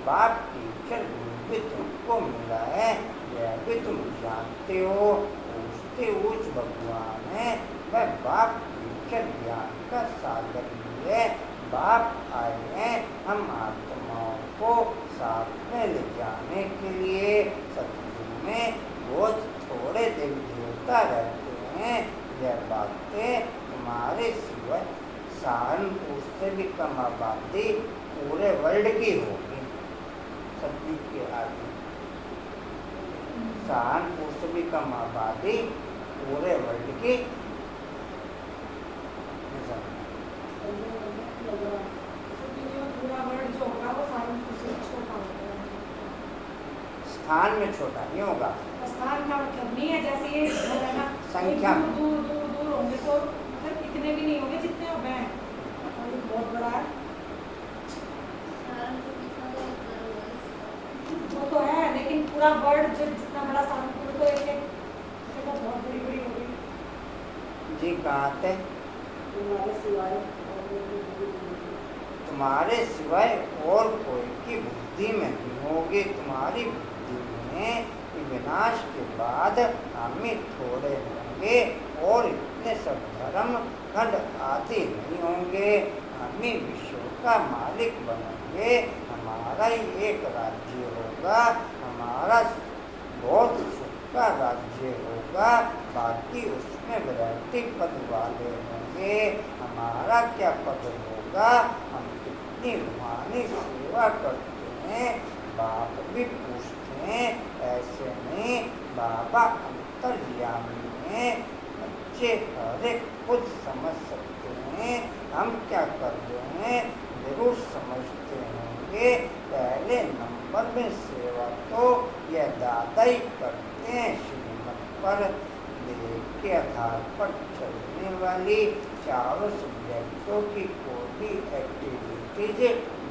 बाप टीचर गुरु भी तुमको मिला है, यह भी तुम जानते हो। पूछते उच्च भगवान है, वह बाप टीचर ज्ञान का सागर भी है। बाप आए हैं हम आत्माओं को साथ में ले जाने के लिए। सतयुग में बहुत थोड़े देवी देवता रहते हैं। यह बातें तुम्हारे सिवा सहारनपुर से भी कम आबादी पूरे वर्ल्ड की होगी। सतयुग के आगे सहारनपुर से भी कम आबादी पूरे वर्ल्ड की। पूरा वर्ल्ड जो होगा वो सहारनपुर से छोटा होगा। स्थान में छोटा नहीं होगा, स्थान का मतलब नहीं है जैसे ये घर है ना, संख्या में। दूर दूर दूर दूर होंगे तो मतलब इतने भी नहीं होंगे जितने अब हैं। और ये बहुत बड़ा है, वो तो है, लेकिन पूरा वर्ल्ड जितना बड़ा सहारनपुर तो एक एक जगह बहुत बड़ी बड़ी होगी। जी कहाँ थे? तुम्हारे सिवाय और कोई की बुद्धि में नहीं होगी। तुम्हारी बुद्धि में विनाश के बाद हम ही थोड़े होंगे और इतने सब धर्म खंड आदि नहीं होंगे। हम ही विश्व का मालिक बनेंगे। हमारा ही एक राज्य होगा। हमारा बहुत का राज्य होगा, बाकी उसमें वैरायटी पद वाले होंगे। हमारा क्या पद होगा? हम कितनी रूहानी सेवा करते हैं, बाप भी पूछते हैं। ऐसे नहीं, बाबा अंतर्यामी हैं, बच्चे हर एक खुद समझ सकते हैं। हम क्या कर रहे हैं जरूर समझते होंगे। पहले नंबर में सेवा तो यह दादा ही करते हैं। श्रीमत पर देह के आधार पर चलने वाली चारों सब्जेक्टों की कोई भी एक्टिविटीज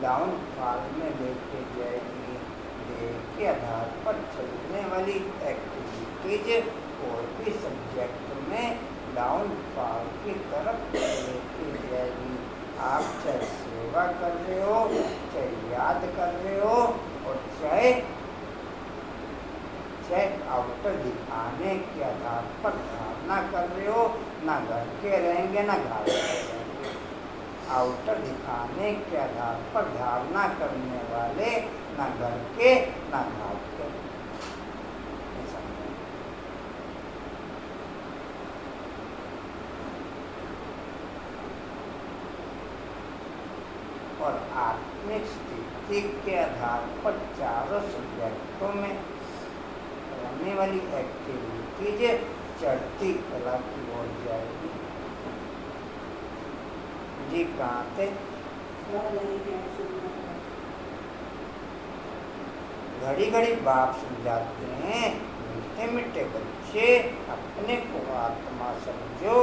डाउन फॉल में लेके जाएगी। देह के आधार पर चलने वाली एक्टिविटीज कोई भी सब्जेक्ट में डाउन फॉल की तरफ लेके जाएगी। आप चाहे सेवा कर रहे हो, चाहे याद कर रहे हो, और चाहे आउटर दिखाने के आधार पर धारणा कर रहे हो, ना घर के रहेंगे ना घाट के रहेंगे। आउटर दिखाने के आधार पर धारणा करने वाले ना घर के ना घाट के। और आत्मिक स्थिति के आधार पर चारों सब्जेक्टों में रहने वाली एक्टिविटीज चढ़ती कला की ओर जाएगी। जी कहाँ थे? घड़ी घड़ी बाप समझाते हैं, मीठे मीठे बच्चे अपने को आत्मा समझो,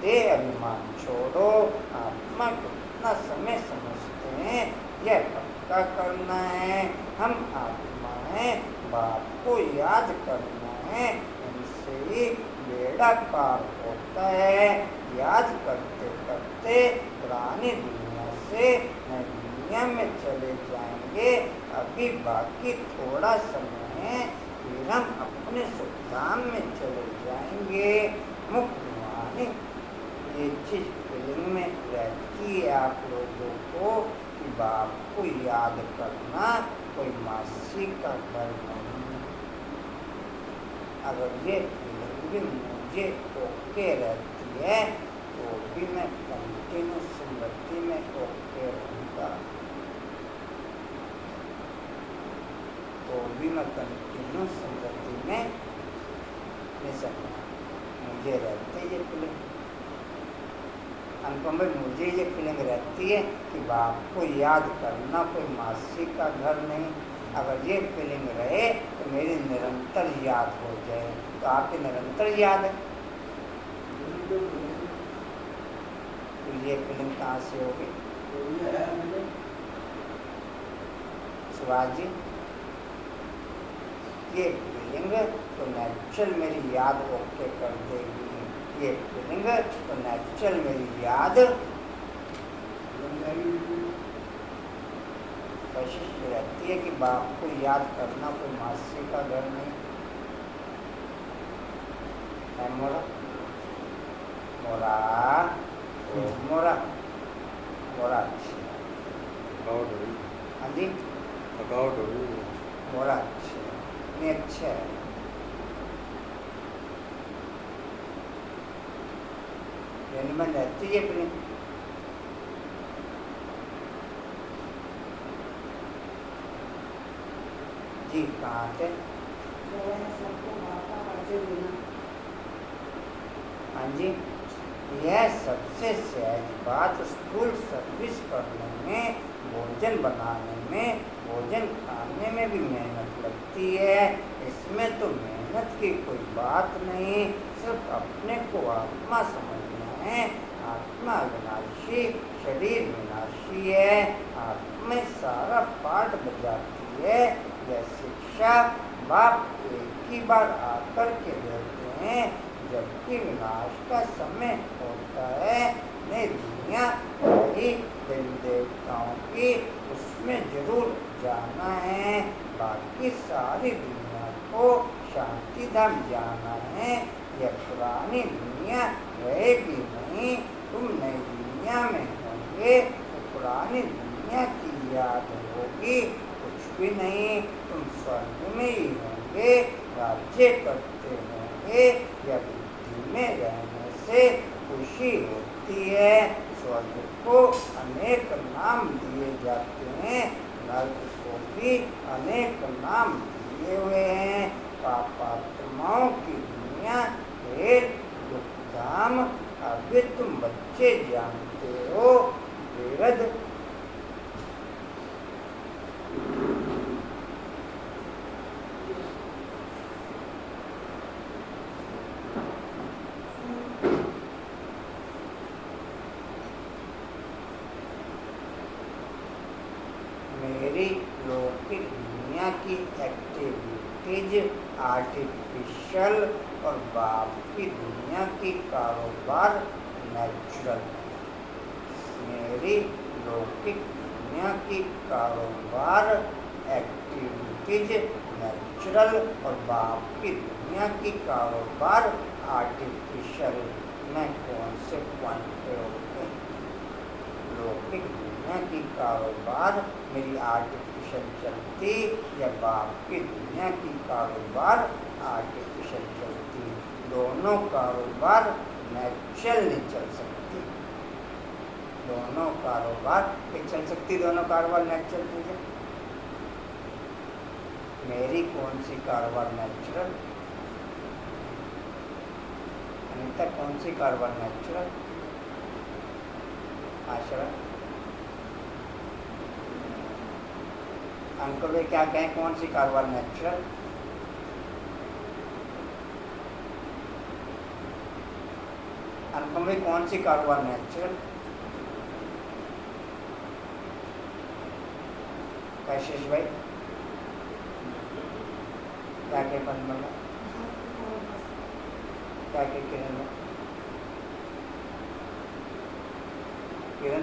दे अभिमान छोड़ो। आत्मा को इतना समय समझते हैं, यह पक्का करना है। हम आत्मा हैं, बाप को याद करना है, इनसे ही बेड़ा पार होता है। याद करते करते पुरानी दुनिया से नई दुनिया में चले जाएंगे। अभी बाकी थोड़ा समय है, फिर हम अपने सुखधाम में चले जाएंगे। मुख्य रूहानी ये चीज फीलिंग में रहती है आप लोगों को कि बाप को याद करना कोई मासी का घर नहीं। अगर ये फीलिंग भी मुझे ओके रहती है तो भी मैं कंटिन्यू स्मृति में ओके रहूँगा, तो भी मैं कंटिन्यू स्मृति में मुझे रहती ये फीलिंग। अनुपम भाई, मुझे ये फीलिंग रहती है कि बाप को याद करना कोई मासी का घर नहीं। अगर ये फीलिंग रहे तो मेरी निरंतर याद हो जाए। तो आपकी निरंतर याद है, तो ये फीलिंग कहाँ से होगी? सुभाष जी, ये फीलिंग तो नेचुरल मेरी याद ओके कर देगी। ये फीलिंग तो नेचुरल मेरी याद कोशिश रहती है कि बाप को याद करना कोई मासी का घर नहीं है। मोरा मोरा मोरा मोरा अच्छी थकावट हो रही, हाँ जी थकावट हो रही। मोरा अच्छी नहीं अच्छा है। में रहती है फिल्म। जी कहाँ थे? हाँ जी, यह सबसे सहज बात स्थूल सर्विस करने में, भोजन बनाने में, भोजन खाने में भी मेहनत लगती है। इसमें तो मेहनत की कोई बात नहीं, सिर्फ अपने को आत्मा समझना है। आत्मा अविनाशी, शरीर विनाशी है। आत्मा सारा पाठ बजाती है। यह शिक्षा बाप एक ही बार आकर के देते हैं, जबकि विनाश का समय होता है। नई दुनिया वही देवी देवताओं की, उसमें जरूर जाना है। बाकी सारी दुनिया को शांति धाम जाना है। यह पुरानी दुनिया रहेगी नहीं। तुम नई दुनिया में होंगे तो पुरानी दुनिया की याद होगी, कुछ भी नहीं। तुम स्वर्ग में ही होंगे, राज्य करते होंगे। यह बुद्धि में रहने से खुशी होती है। स्वर्ग को अनेक नाम दिए जाते हैं, नरक को भी अनेक नाम दिए हुए हैं। पापात्माओं की दुनिया खेल दुखधाम। अभी तुम बच्चे जानते हो वेद मेरी लौकिक दुनिया की एक्टिविटीज आर्टिफिशियल और बाप की दुनिया की कारोबार नेचुरल। मेरी लौकिक दुनिया की कारोबार एक्टिविटीज नेचुरल और बाप की दुनिया की कारोबार आर्टिफिशियल। में कौन से पॉइंट पे होते हैं? लौकिक दुनिया की कारोबार मेरी आर्टिफिशियल चलती या बाप की दुनिया की कारोबार आर्टिफिशियल चलती। दोनों कारोबार नेचुरल नहीं चल सकती। दोनों कारोबार नहीं चल सकती। दोनों कारोबार नेचुरल चीज है। मेरी कौन सी कारोबार नेचुरल? अनिता कौन सी कारोबार नेचुरल? आश्रय अंकल वे क्या कहें, कौन सी कारोबार नेचुरल? अंकल वे कौन सी कारोबार नेचुरल? कैशिश भाई क्या के पंद्रह क्या के किरण किरण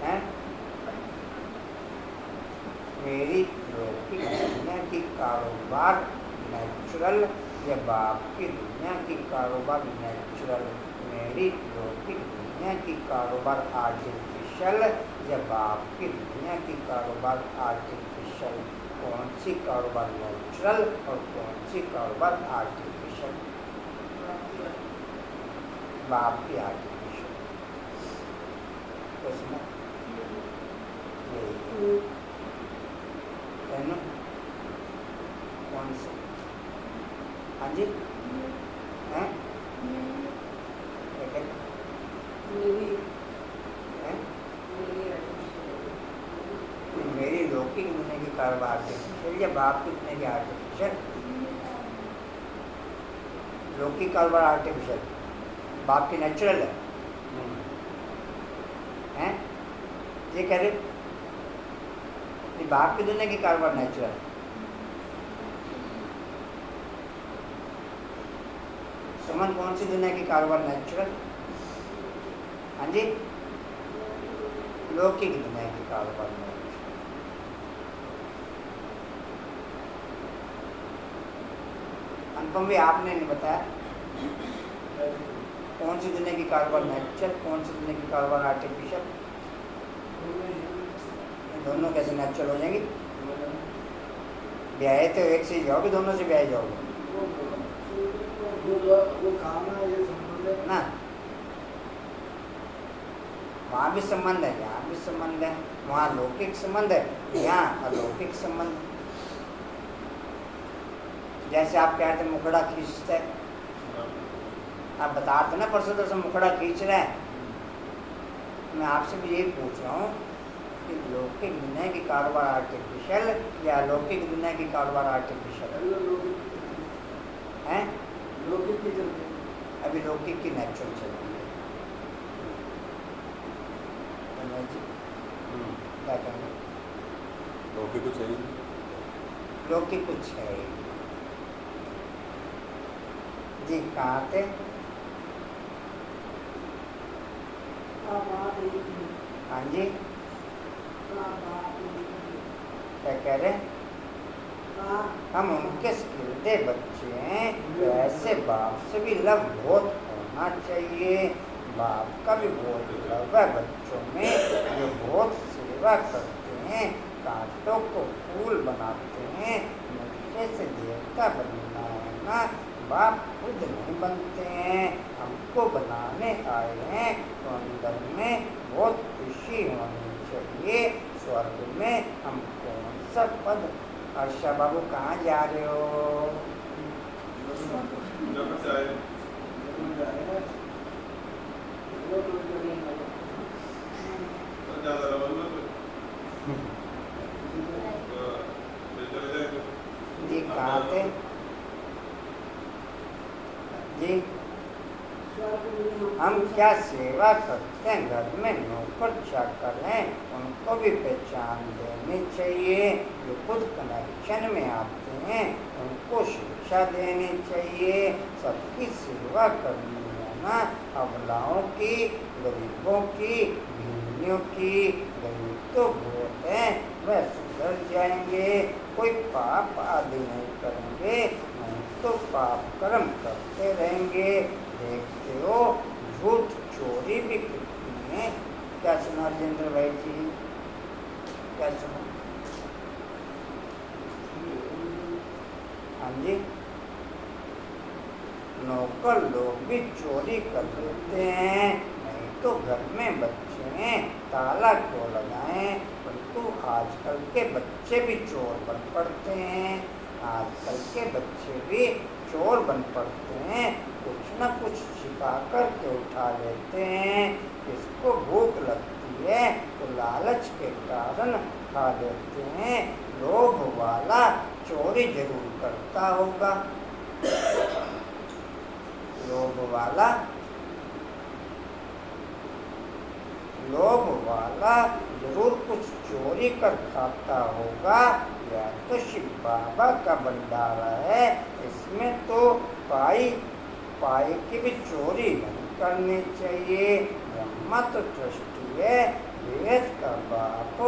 है? मेरी लौकिक दुनिया की कारोबार नेचुरल या बाप की दुनिया की कारोबार नेचुरल? मेरी लौकिक दुनिया की कारोबार आर्टिफिशियल या बाप की दुनिया की कारोबार आर्टिफिशियल? कौन सी कारोबार नेचुरल और कौन सी कारोबार आर्टिफिशियल? बाप की आर्टिफिशियल। उसमें कौन सी? हाँ जी हैं? मेरी लौकिक दुनिया की कारोबार आर्टिफिशियल या बाप की दुनिया की आर्टिफिशियल? लौकिक कारोबार आर्टिफिशियल, बाप की नेचुरल है। हैं? ये कह रहे बाप की दुनिया की कारोबार नेचुरल। सुमन कौन सी दुनिया की कारोबार नेचुरल? हाँ जी लौकिक दुनिया की कारोबार नेचुरल। अनुपम भी आपने नहीं बताया कौन सी दुनिया की कारोबार नेचुरल, कौन सी दुनिया की कारोबार आर्टिफिशियल? दोनों कैसे नेचुरल हो जाएंगी? ब्याह तो एक से जाओगे, दोनों से ब्याह जाओगे ना। वहाँ भी संबंध है, यहाँ भी संबंध है। वहाँ लौकिक संबंध है, यहाँ अलौकिक संबंध। जैसे आप कह रहे थे मुखड़ा खींचता है, आप बता रहे थे ना परसों तो मुखड़ा खींच रहा है। मैं आपसे भी यही पूछ रहा हूँ कि लौकिक दुनिया की कारोबार आर्टिफिशियल या अलौकिक दुनिया की कारोबार आर्टिफिशियल है? लौकिक की चल रही, अभी लौकिक की नेचुरल चल रही है। क्या कहेंगे? लौकिक कुछ है ही, लौकिक कुछ है जी। कहाँ थे? हाँ जी क्या कह रहे? हम उनके स्किल्डे बच्चे हैं, तो ऐसे बाप से भी लव बहुत होना चाहिए। बाप का भी बहुत लव है बच्चों में, जो बहुत सेवा करते हैं। कांटों को फूल बनाते हैं, मिट्टी से देवता बनना है ना, बाप खुद नहीं बनते हैं, हमको बनाने आए हैं, तो अंदर में बहुत खुशी होनी चाहिए। स्वर्ग में हम कौन सा पद। अर्षा बाबू कहाँ जा रहे हो? जी कहाँ थे जी? हम क्या सेवा करते हैं, घर में नौकर चाकर हैं, उनको भी पहचान देनी चाहिए। जो खुद कनेक्शन में आते हैं उनको शिक्षा देनी चाहिए। सबकी सेवा करनी है ना, अबलाओं की, गरीबों की, भीनियों की। गरीब तो बहुत हैं, वह सुधर जाएंगे, कोई पाप आदि नहीं करेंगे, नहीं तो पाप कर्म करते रहेंगे। देखते हो झूठ चोरी भी कितनी है। क्या सुना राजेंद्र भाई जी? क्या सुना? हाँ जी, नौकर लोग भी चोरी कर लेते हैं, नहीं तो घर में बच्चे हैं, ताला क्यों लगाएं? परंतु आजकल के बच्चे भी चोर बन पड़ते हैं, आजकल के बच्चे भी चोर बन पड़ते हैं, कुछ न कुछ छिपा कर के उठा लेते हैं। किसको भूख लगती है तो लालच के कारण खा लेते हैं। लोभ वाला चोरी जरूर करता होगा, लोभ वाला जरूर कुछ चोरी कर खाता होगा। या तो शिव बाबा का भंडारा है, इसमें तो पाई की भी चोरी नहीं करनी चाहिए। ब्रह्मा तो ट्रस्टी है, वेद का बाप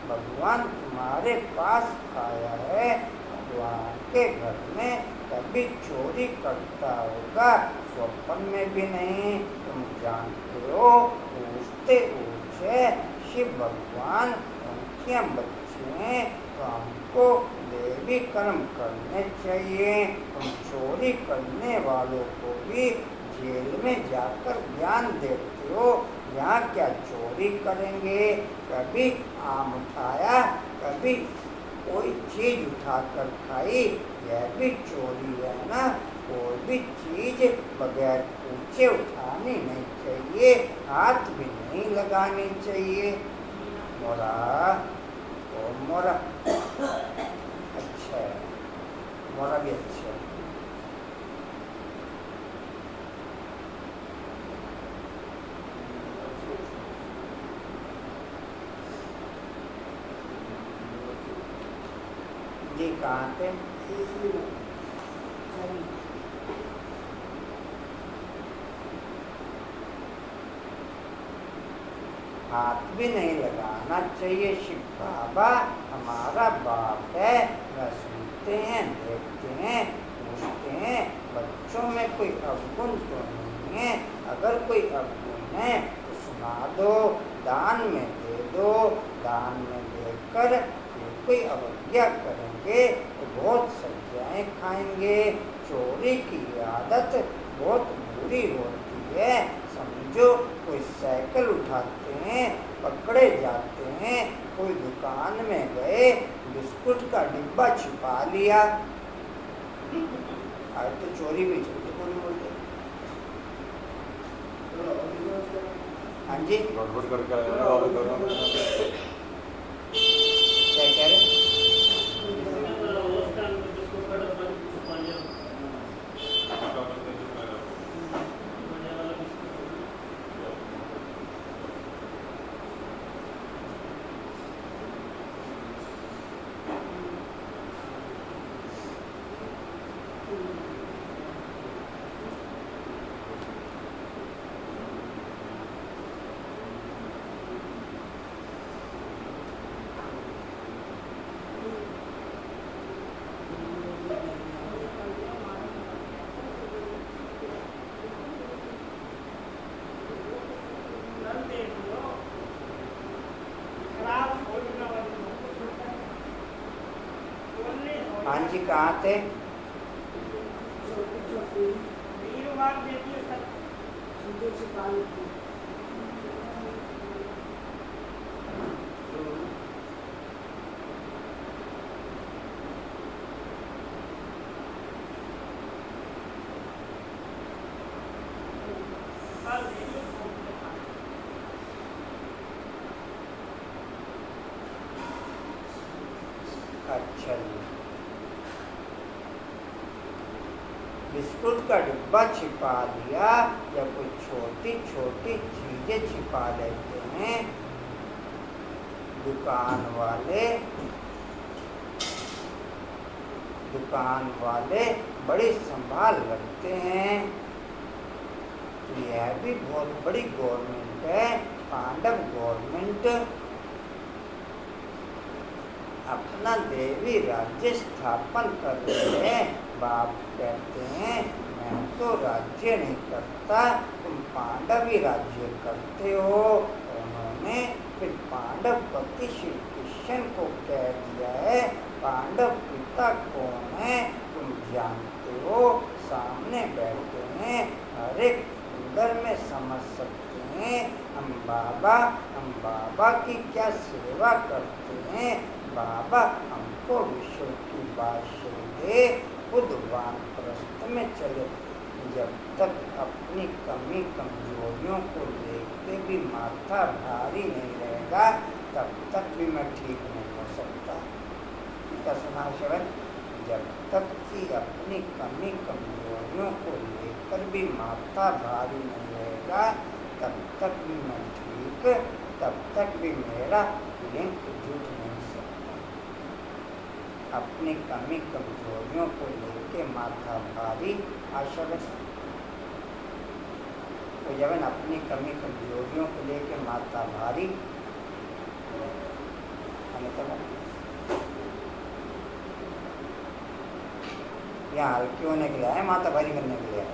भगवान तुम्हारे पास आया है, भगवान के घर में कभी चोरी करता होगा, स्वप्न में भी नहीं। तुम जानते हो, पूछते पूछे शिव भगवान उनके हम बच्चे हैं, तो हमको देवी कर्म करने चाहिए। तुम चोरी करने वालों को भी जेल में जाकर ज्ञान देते हो, यहाँ क्या चोरी करेंगे? कभी आम उठाया, कभी कोई चीज उठाकर खाई, यह भी चोरी है ना। कोई भी चीज बगैर पूछे उठानी नहीं चाहिए, हाथ भी नहीं लगानी चाहिए। मोरा ओ मोरा अच्छा है, मोरा भी अच्छा है। जी कहाँ थे? हाथ भी नहीं लगाना चाहिए। शिव बाबा हमारा बाप है, वह सुनते हैं, देखते हैं, पूछते हैं बच्चों में कोई अवगुण तो नहीं है। अगर कोई अवगुण है तो सुना दो, दान में दे दो। दान में देकर फिर कोई अवज्ञा करेंगे तो बहुत सजाएं खाएंगे। चोरी की आदत बहुत बुरी होती है। समझो कोई साइकिल उठाते हैं, पकड़े जाते हैं, कोई दुकान में गए, बिस्कुट का डिब्बा छिपा लिया, आज तो चोरी भी चलती पूरी बोलते। हाँ जी, गड़बड़ करके आया क्या कह रहे? हाँ जी, कहाँ थे? छोटी छोटी वीरवार देखिए सब चीजें छिपाई थी। कल देखिए अच्छा जी। बिस्कुट का डिब्बा छिपा दिया या कोई छोटी छोटी चीजें छिपा लेते हैं दुकान वाले बड़ी संभाल रखते हैं। यह भी बहुत बड़ी गवर्नमेंट है, पांडव गवर्नमेंट। अपना देवी राज्य स्थापन कर रहे हैं। बाप कहते हैं मैं तो राज्य नहीं करता, तुम पांडव ही राज्य करते हो। उन्होंने फिर पांडव पति श्री कृष्ण को कह दिया है, पांडव पिता कौन है तुम जानते हो, सामने बैठे हैं, हर एक अंदर में समझ सकते हैं। हम बाबा की क्या सेवा करते हैं। बाबा हमको विश्व की बादशाह दे, खुद वानप्रस्थ में चले। जब तक अपनी कमी कमजोरियों को लेके भी माथा भारी नहीं रहेगा, तब तक भी मैं ठीक नहीं हो सकता। क्या सुना शब्द? जब तक कि अपनी कमी कमजोरियों को लेकर भी माथा भारी नहीं रहेगा, तब तक भी मैं ठीक, तब तक भी मेरा लिंक जुट नहीं सकता। अपनी कमी कमजोरियों को लेके माथा भारी आशा तो जब अपनी कमी कमजोरियों को लेके माथा भारी यहाँ हल्के होने के लिए है, माथा भारी करने के लिए है।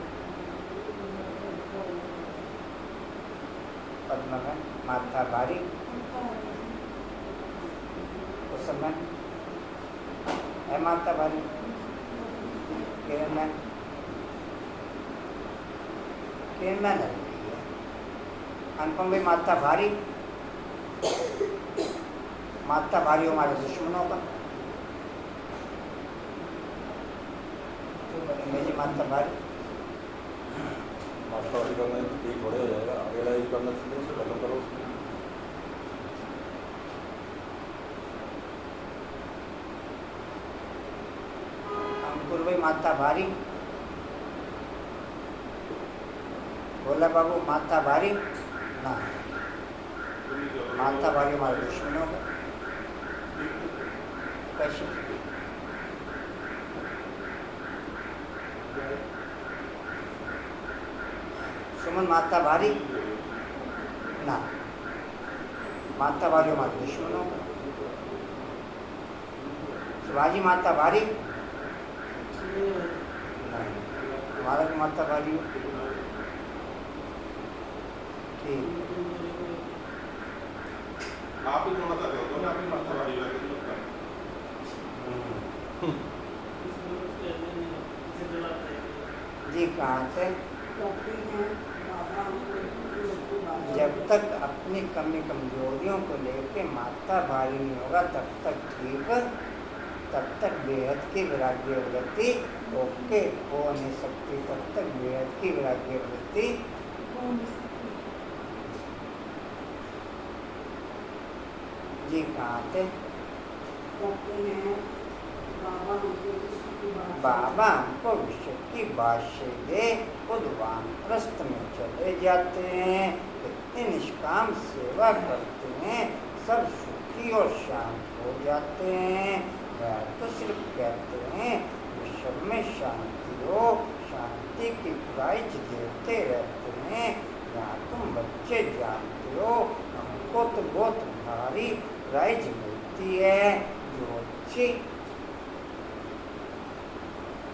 पद्म में माथा भारी उस समय है माथा भारी। किरण में अनुपम भाई माथा भारी हमारे दुश्मनों का। मेरी माथा भारी मास्टरवादी करना है तो ठीक थोड़े हो जाएगा, अगला ही करना चाहिए, उसे खत्म करो। अंकुर भाई माथा भारी बोला बाबू, माथा भारी ना, माथा भारी हमारे दुश्मनों का। कैसे? सुमन माथा भारी ना, माथा भारी हमारे दुश्मनों का। शिवाजी माथा भारी नहीं, तुम्हारा भी माथा भारी हो। ठीक, आप ही थोड़ा सा दो, तो आप ही माथा भारी लगे तो जी कहाँ से? कहते हैं बाबा हमको विश्व की बादशाह जब तक अपनी कमी कमजोरियों को लेके माथा भारी नहीं होगा, तब तक ठीक, तब तक बेहद की वैराग्य वृत्ति ओके हो नहीं सकती। तब तक बेहद की वैराग्य वृत्ति जी कहाँ थे? कहते हैं बाबा हमको विश्व की बादशाह बाबा हमको विश्व की बादशाह दे, खुद वानप्रस्थ में चले जाते हैं। कितनी निष्काम सेवा करते हैं, सब सुखी और शांत हो जाते हैं। वह तो सिर्फ कहते हैं विश्व में शांति हो, शांति की प्राइज देते रहते हैं। यहाँ तुम बच्चे जानते हो, हमको तो बहुत भारी प्राइज मिलती है।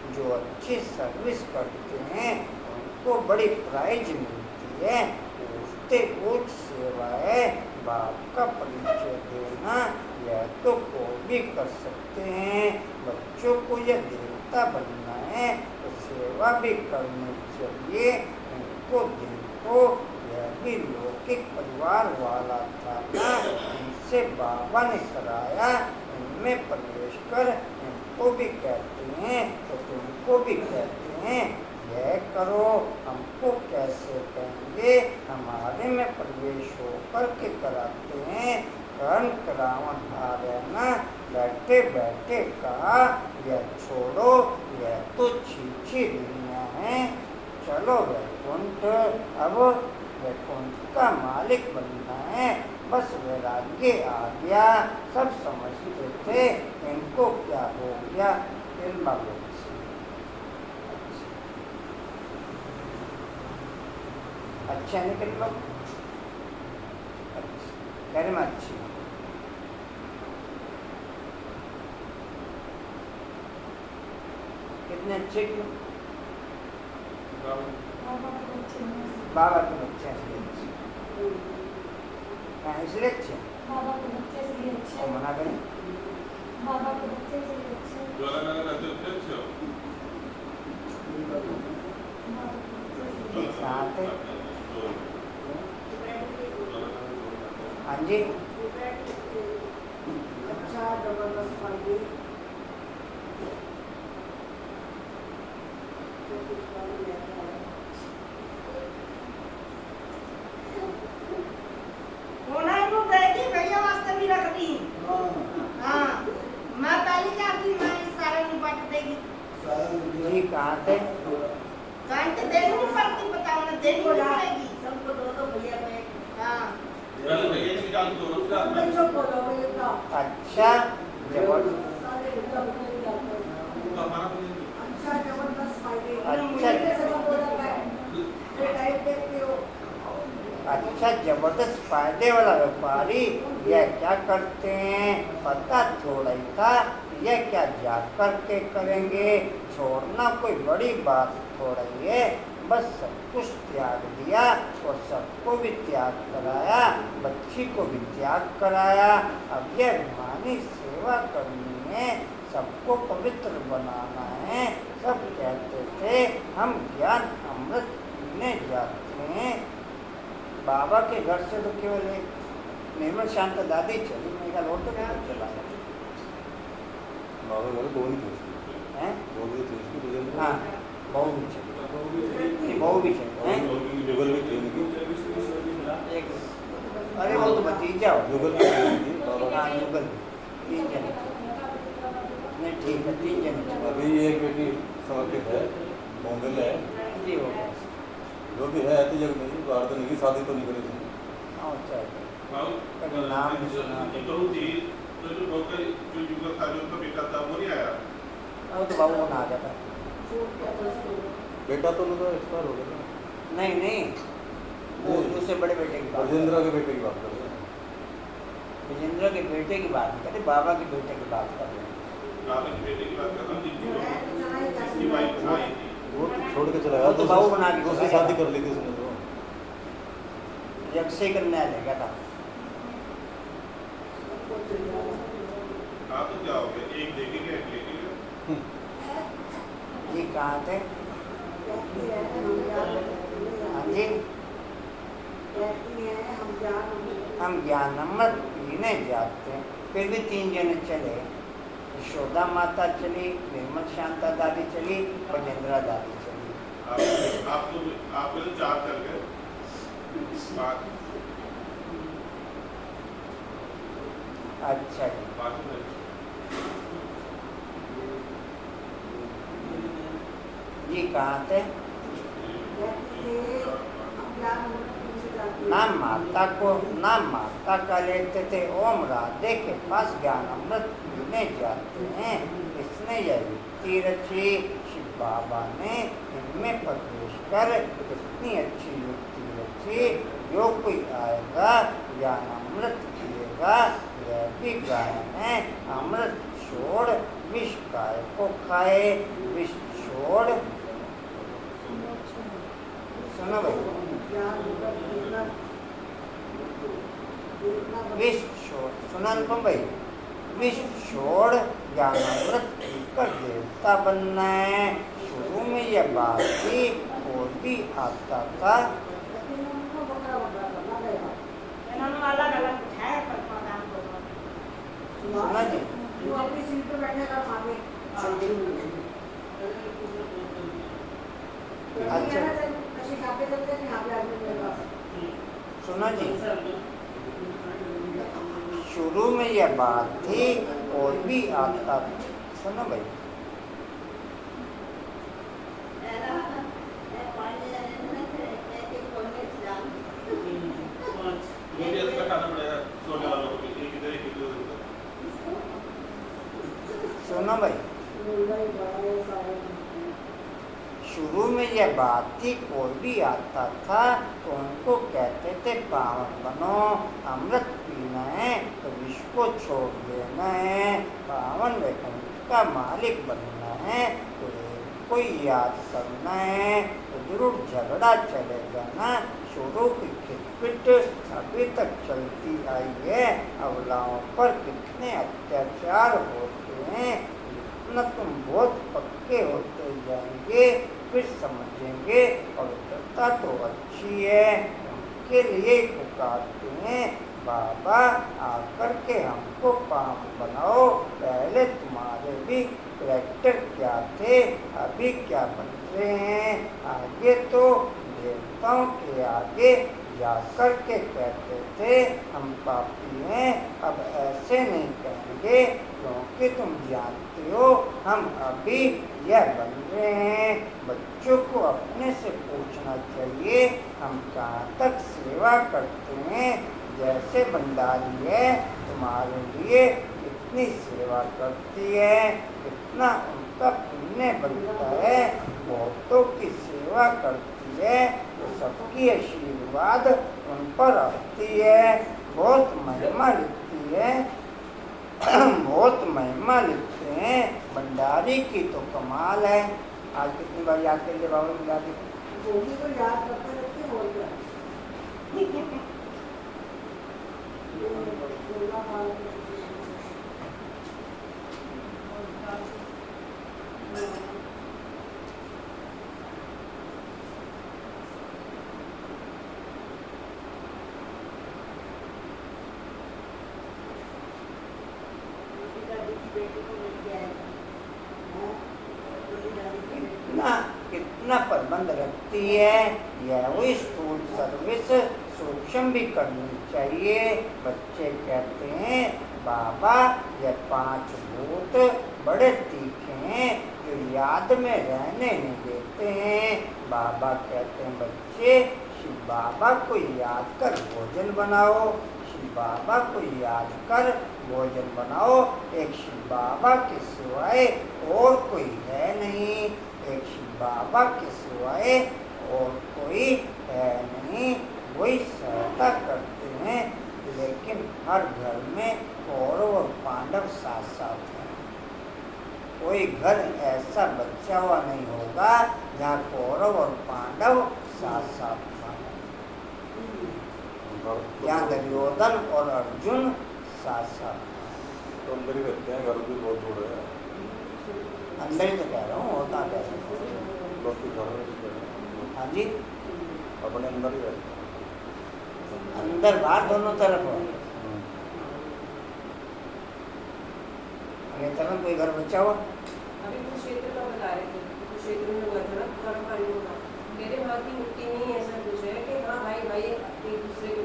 जो अच्छी सर्विस करते हैं उनको बड़ी प्राइज मिलती है। उससे उच्च सेवा है बाप का परिचय देना, यह तो कोई भी कर सकते हैं। बच्चों को यह देवता बनना है तो सेवा भी करनी चाहिए। इनको देखो, यह भी लौकिक परिवार वाला था ना, इनसे बाबा ने कराया। इनमें प्रवेश कर इनको भी कहते हैं तो तुमको भी कहते हैं। यह करो, हमको कैसे कहेंगे? हमारे में प्रवेश होकर के कराते हैं। कर्ण करावन भावे न बैठे बैठे कहा, यह छोड़ो, यह तो छीछी दुनिया है। चलो वैकुंठ, अब वैकुंठ का मालिक बनना है। बस वैराग्य आ गया। सब समझते थे इनको क्या हो गया। फिल्म अच्छा निकल लो, कर्म अच्छी। कितने अच्छे क्यों? बाबा के बच्चे इसलिए अच्छे। बाबा के बच्चे से अच्छे, और मना करें बाबा के बच्चे से अच्छे, ज्वाला नगर रहते हो फिर अच्छे हो। साथ है। हाँ जी, अच्छा जबरदस्त फायदे होना ही वो देगी भैया वास्ते भी रख दी। हाँ, मैं ताली का दी, मैं सारा निपट देगी। जी कहाँ थे? कान के देनी नहीं पड़ती, बताओ ना, देनी नहीं पड़ेगी। सबको दो दो भैया पे हाँ, पहले भैया जी निकाल दो उसका बच्चों को दो भैया अच्छा जबरदस्त। सारे भैया को हमारा अच्छा जबरदस्त फायदे अच्छा। सब हो जाता है। ये टाइप देखते हो अच्छा जबरदस्त फायदे वाला व्यापारी यह क्या करते हैं? पता थोड़ा ही था। यह क्या जा करके करेंगे? छोड़ना कोई बड़ी बात थोड़ा ही है। बस सब कुछ त्याग दिया और सबको भी त्याग कराया, बच्ची को भी त्याग कराया। अब यह अभिमानी सेवा करनी है, सबको पवित्र बनाना है। सब कहते थे हम ज्ञान अमृत पीने जाते हैं। बाबा के घर से तो केवल एक निर्मल शांत दादी चली, मेरा और तो क्या चला बाबा घर दो नहीं थे उसकी, है। दो भी थे उसकी विजेंद्र। हाँ, बहू भी चली, बहू भी चली हैं। युगल भी थी उनकी, एक अरे वो तो भतीजा हो। युगल भी थी उनकी बाबा। हाँ युगल, 3 जने नहीं, ठीक है 3 जने अभी एक बेटी समर्पित है, मोंगल है, जी हो गया। जो भी है ऐसे जग नहीं, बाहर तो नहीं, शादी तो नहीं करी थी। हाँ अच्छा, बाबू नाम नहीं सुना। की बहू थी तो जो डॉक्टर जो युगल था जो उनका बेटा था वो नहीं आया। वो तो बाबू ना आ जाता। बेटा तो उनका एक्सपायर हो गया। नहीं नहीं, वो दूसरे बड़े बेटे की बात, राजेंद्र के बेटे की बात कर रहे हैं। विजेंद्र के बेटे की बात नहीं करते, बाबा के बेटे की बात कर रहे हैं। बाबा के बेटे की बात कर रहा हूँ, जिसकी वाइफ आई थी। वो तो छोड़ के चला गया, वो तो बाबू बना के दूसरी चला शादी गया। कर ली थी उसने तो। जब से करने आ जाएगा था। हाँ तो क्या हो गया, एक देखेंगे एक लेके जी कहाँ थे? हाँ जी, हम ज्ञान अमृत पीने जाते हैं। फिर भी 3 जने चले। यशोदा माता चली, निर्मल शांता दादी चली, बजेंद्रा दादी चली। आप तो 4 चल गए। अच्छा जी, जी कहाँ थे? नाम माता का लेते थे। ओम राधे के पास ज्ञान अमृत पीने जाते हैं। इसने यह युक्ति रची, शिव बाबा ने इनमें प्रवेश कर इतनी अच्छी युक्ति रची, जो कोई आएगा ज्ञान अमृत पिएगा। यह भी गायन है, अमृत छोड़ विष काय को खाए। विष छोड़, सुनो भाई, विष छोड़, सुना अनुपम भाई, विष छोड़ ज्ञानामृत पीकर देवता बनना है। शुरू में यह बात थी और भी आता था। लेकिन उनको बकरा करना पड़ेगा। इन्होंने अलग अलग उठाया पर काम को सुना जी? जो अपनी सीट पे बैठेगा वहाँ पे अच्छा। कशी छापे चलते हैं यहाँ पे आदमी मेरे पास सुना जी? शुरू में यह बात थी और भी आता था। सुनो भाई, मुझे इसका खाना पड़ेगा सोने वालों को भी, एक इधर एक इधर उधर। सुनो भाई, शुरू में यह बात थी कोई भी आता था तो उनको कहते थे पावन बनो, अमृत पीना है तो विष को छोड़ देना है, पावन वैकुंठ का मालिक बनना है तो कोई याद करना है तो जरूर झगड़ा चलेगा ना। शुरू की खिटपिट अभी तक चलती आई है। अबलाओं पर कितने अत्याचार होते हैं, इतना तुम बहुत पक्के होते जाएंगे फिर समझेंगे। पवित्रता तो अच्छी है, उनके लिए पुकारते हैं बाबा आकर के हमको पावन बनाओ। पहले तुम्हारे भी कैरेक्टर क्या थे, अभी क्या बन रहे हैं। आगे तो देवताओं के आगे जाकर के कहते थे हम पापी हैं, अब ऐसे नहीं कहेंगे क्योंकि तुम जानते हो हम अभी यह बन रहे हैं। बच्चों को अपने से पूछना चाहिए हम कहाँ तक सेवा करते हैं। जैसे भंडारी है तुम्हारे लिए कितनी सेवा करती है, कितना उनका पुण्य बनता है। बहुतों की सेवा करती है तो सबकी आशीर्वाद उन पर आती है। बहुत महिमा लिखती है बहुत महिमा लिखते हैं भंडारी की तो कमाल है। आज कितनी बार याद कर लिया बाबा भंडारी गोभी को याद करते रहते हैं और क्या कितना कितना प्रबंध रखती है। यह हुई स्थूल सर्विस, सूक्ष्म भी करनी चाहिए। बच्चे कहते हैं बाबा यह 5 भूत बड़े तीखे हैं जो याद में रहने नहीं देते हैं। बाबा कहते हैं बच्चे शिव बाबा को याद कर भोजन बनाओ, शिव बाबा को याद कर भोजन बनाओ। एक शिव बाबा के सिवाय और कोई है नहीं, एक शिव बाबा के सिवाय और कोई है नहीं। वही सहायता करते हैं लेकिन हर घर में कौरव और पांडव साथ साथ हैं। कोई घर ऐसा बचा हुआ नहीं होगा जहाँ कौरव और पांडव साथ साथ हैं। यहाँ दुर्योधन और अर्जुन साथ साथ तो अंदर ही रहते हैं, घर भी बहुत दूर है। अंदर ही तो कह रहा हूँ, होता कह रहा हूँ। लोग के घर में भी रहते हैं। हाँ जी, अपने अंदर ही रहते हैं। अंदर बाहर दोनों तरफ हो। अगले तरफ कोई घर बचा हुआ अभी कुछ क्षेत्र का बता रहे थे, कुछ क्षेत्र में हुआ था ना गर्म पानी होगा, मेरे वहाँ की मिट्टी में ही ऐसा कुछ है कि हाँ भाई भाई एक दूसरे को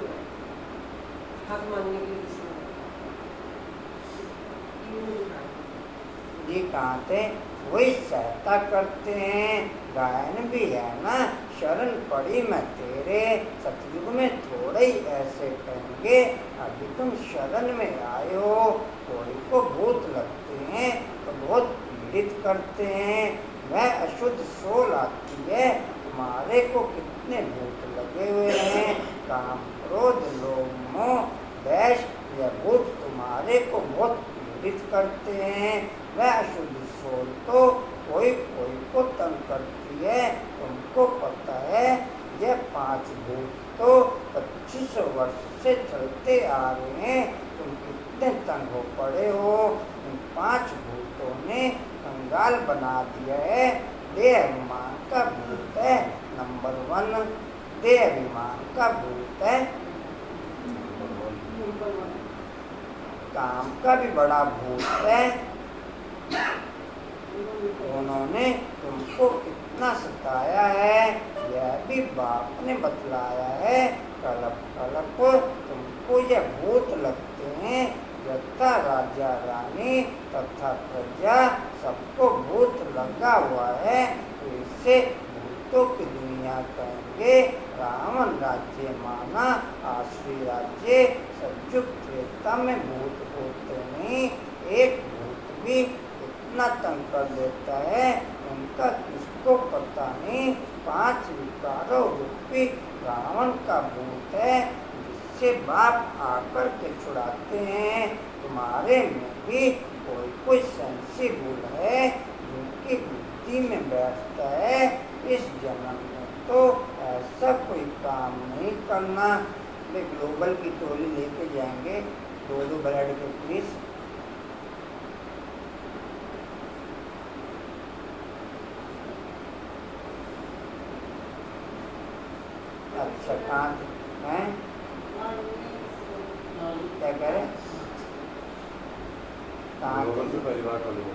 हक मानने के लिए जी कहाँ थे, वही सहायता करते हैं। गायन भी है ना, शरण पड़ी मैं तेरे, सतयुग में थोड़े ही ऐसे कहेंगे अभी तुम शरण में आए हो। कोई को भूत लगते हैं तो बहुत पीड़ित करते हैं, वह अशुद्ध सोल आती है। तुम्हारे को कितने भूत लगे हुए हैं, काम क्रोध लोभ मोह वैश, यह भूत तुम्हारे को बहुत पीड़ित करते हैं। वह अशुद्ध सोल तो कोई कोई को तंग करती है। तुमको पता है यह 5 भूत तो 25 वर्ष से चलते आ रहे हैं। तुम कितने इतने तंग हो पड़े हो, इन 5 भूतों ने कंगाल बना दिया है। देह अभिमान का भूत है नंबर 1, देह अभिमान का भूत है। काम का भी बड़ा भूत है। उन्होंने तुमको कितना सताया है यह भी बाप ने बतलाया है। कलप कलप तुमको यह भूत लगते हैं। यथा राजा रानी तथा प्रजा सबको भूत लगा हुआ है, तो इससे भूतों की दुनिया कहेंगे। रावण राज्य माना आश्री राज्य, सतयुग त्रेता में भूत होते नहीं। एक भूत भी इतना तंग कर देता है, इनका किसको पता नहीं। 5 विकारों रूपी रावण का भूत है, जिससे बाप आकर के छुड़ाते हैं। तुम्हारे में भी कोई सेंसिबल है, जिनकी बुद्धि में बैठता है। इस जन्म में तो ऐसा कोई काम नहीं करना। वे ग्लोबल की टोली लेके जाएंगे 2-2 ब्लड के पीस। अच्छा कहाँ हैं, क्या कह रहे? कहाँ लोगों से परिवार का लोग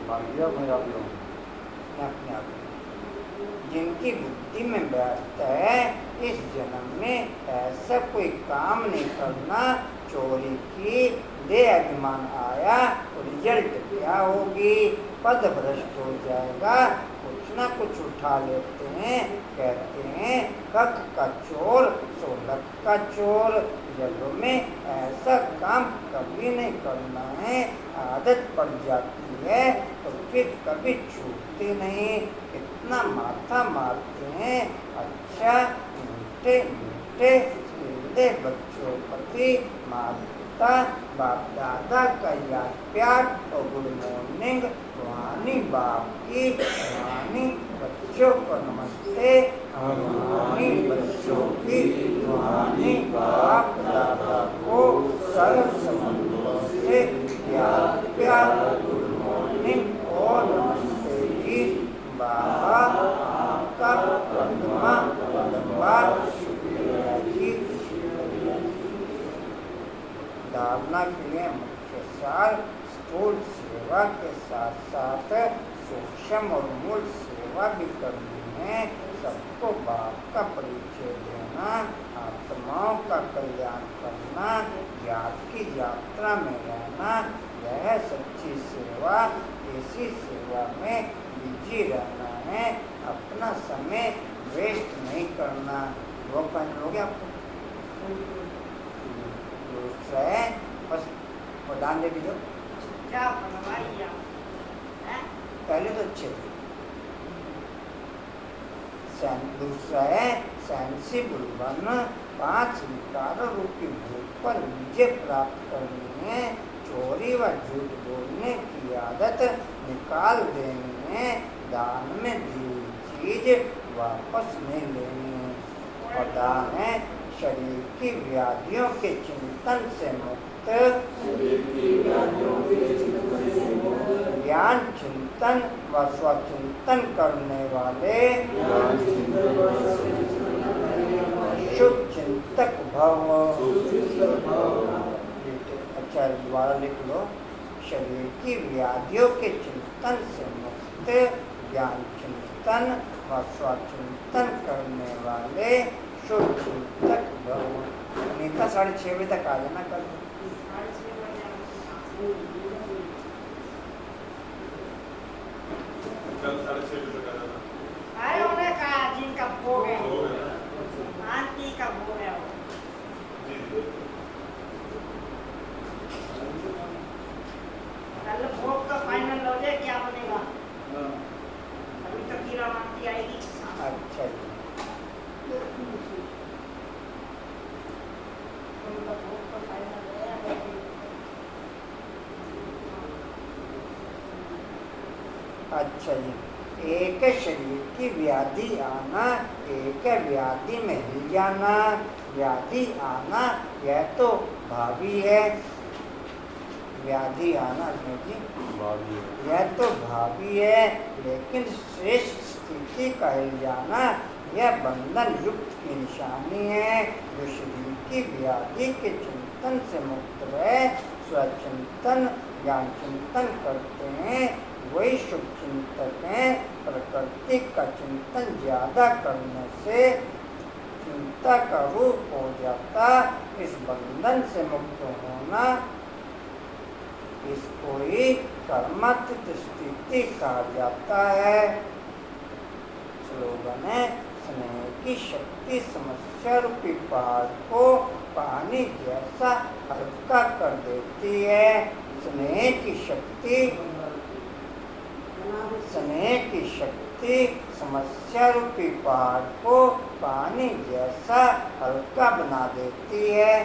मान लिया अपने आप लोग अपने आप जिनकी बुद्धि में बैठता है, इस जन्म में ऐसा कोई काम नहीं करना। चोरी की, देह अभिमान आया तो रिजल्ट क्या होगी? पद भ्रष्ट हो जाएगा। कुछ ना कुछ उठा लेते हैं, कहते हैं कख का चोर 16 का चोर। जब में ऐसा काम कभी नहीं करना है, आदत पड़ जाती है तो फिर कभी छूटती नहीं। कितना माथा मारते हैं। अच्छा मीठे मीठे सीधे बच्चों प्रति माता बाप दादा का याद प्यार और गुड मॉर्निंग। रूहानी बाप की, रूहानी बच्चों को नमस्ते। रूहानी बच्चों की, रूहानी बाप दादा को सर्व संबंधों से याद प्यार, गुड मॉर्निंग और नमस्ते जी। बाबा आपका पद्मा पद्मवार शुक्रिया जी। धारणा के लिए मुख्य सार स्थूल सेवा के साथ साथ सूक्ष्म और मूल सेवा भी करनी है। सबको बाप का परिचय देना, आत्माओं का कल्याण करना, ज्ञान की यात्रा में रहना, यह सच्ची सेवा। इसी सेवा में बिजी रहना है, अपना समय वेस्ट नहीं करना। वो पहन लोगे आपको दूसरा है बस वो दान दे भी दो। क्या बनवाई आप? हैं? पहले तो अच्छे थे। दूसरा है सेंसिबल बनना। 5 विकारों रूपी भूत पर विजय प्राप्त करनी है। चोरी व झूठ बोलने की आदत निकाल देनी है। दान में दी हुई चीज वापस नहीं लेनी है। और दान है शरीर की व्याधियों के चिंतन से मुक्त, ज्ञान चिंतन व स्वचिंतन करने वाले शुभ चिंतक भव। अच्छा दोबारा लिख लो। शरीर की व्याधियों के चिंतन से मुक्त, ज्ञान चिंतन व स्वचिंतन करने वाले शुभ चिंतक भव। नेता 6:30 बजे तक आ जाना कल। कल 6:30 बजे तक आ जाना। अरे उन्हें कहा जिनका भोग है, हो गया। आंटी का भोग है वो। जी कल भोग तो फाइनल हो जाए, क्या बनेगा? अभी तो कीरा आंटी आएगी। अच्छा जी। उनका भोग तो फाइनल है। अच्छा जी। एक शरीर की व्याधि आना, एक व्याधि में हिल जाना। व्याधि आना यह तो भावी है, व्याधि आना जी भावी है। यह तो भावी है, लेकिन श्रेष्ठ स्थिति का हिल जाना यह बंधन युक्त की निशानी है। जो शरीर की व्याधि के चिंतन से मुक्त रहे, स्वचिंतन ज्ञान चिंतन करते हैं, वही शुभ चिंतक हैं। प्रकृति का चिंतन ज्यादा करने से चिंता का रूप हो जाता। इस बंधन से मुक्त होना, इसको ही कर्मातीत स्थिति कहा जाता है। स्लोगन है, स्नेह की शक्ति समस्या रूपी पहाड़ को पानी जैसा हल्का कर देती है। स्नेह की शक्ति, स्नेह की शक्ति समस्या रूपी पहाड़ को पानी जैसा हल्का बना देती है।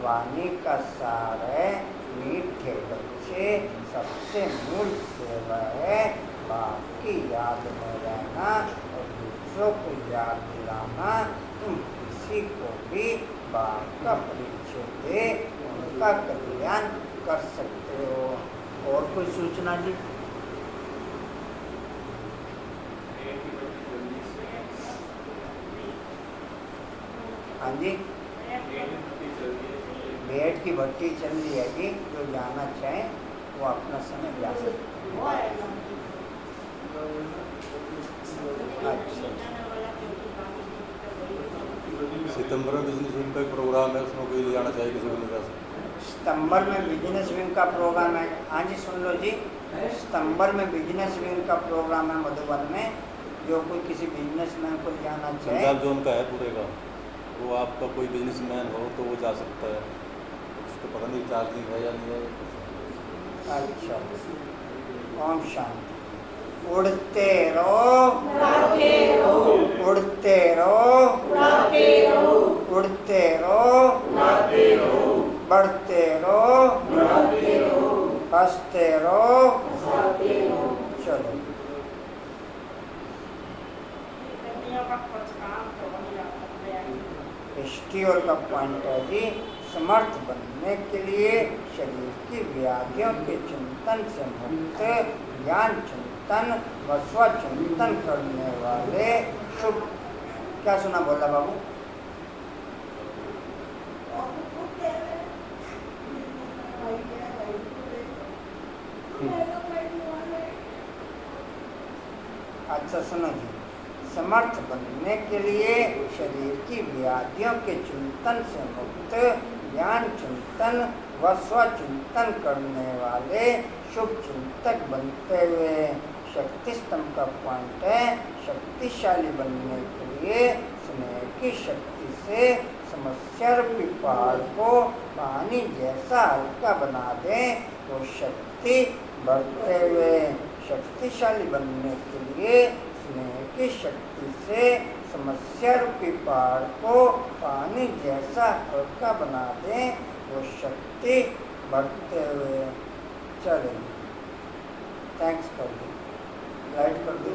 वाणी का सार है, मीठे बच्चे सबसे मूल सेवा है। बाप की याद में रहना और दूसरों को याद दिलाना। तुम किसी को भी बाप का परिचय दे, उनका कल्याण कर सकते हो। और कोई सूचना जी? हाँ जी, बेड की भट्टी चल रही है जी। जो जाना चाहे वो अपना समय जा सकते हैं। अच्छा, सितंबर में बिजनेस वीक का एक प्रोग्राम है, उसमें कोई ले जाना चाहिए, किसी को नहीं जा सकता। सितंबर में बिजनेस विंग का प्रोग्राम है। हाँ जी, सुन लो जी, सितंबर में बिजनेस विंग का प्रोग्राम है मधुबन में। जो कोई किसी बिजनेसमैन को जाना चाहे, पंजाब जोन का है पूरे का, वो आपका कोई बिजनेसमैन हो तो वो जा सकता है। उसको पता नहीं चार्जिंग है या नहीं है। अच्छा, ओम शांति। उड़ते रहो, उड़ते रहो, उड़ते रहो, बढ़ते रहो, हंसते रहो। चलो, स्टीओर का पॉइंट है जी, समर्थ बनने के लिए शरीर की व्याधियों के चिंतन से मुक्त, ज्ञान चिंतन व स्वचिंतन करने वाले शुभ। क्या सुना बोला बाबू? अच्छा सुनो जी, समर्थ बनने के लिए शरीर की व्याधियों के चिंतन से मुक्त, ज्ञान चिंतन व स्वचिंतन करने वाले शुभ चिंतक बनते हुए शक्ति स्तंभ का पॉइंट है, शक्तिशाली बनने के लिए स्नेह की शक्ति से समस्या रूपी पहाड़ को पानी जैसा हल्का बना दें। वो शक्ति बढ़ते हुए शक्तिशाली बनने के लिए स्नेह की शक्ति से समस्या रूपी पहाड़ को पानी जैसा हल्का बना दें। वो शक्ति बढ़ते हुए चले। थैंक्स कर दो, लाइट कर दो।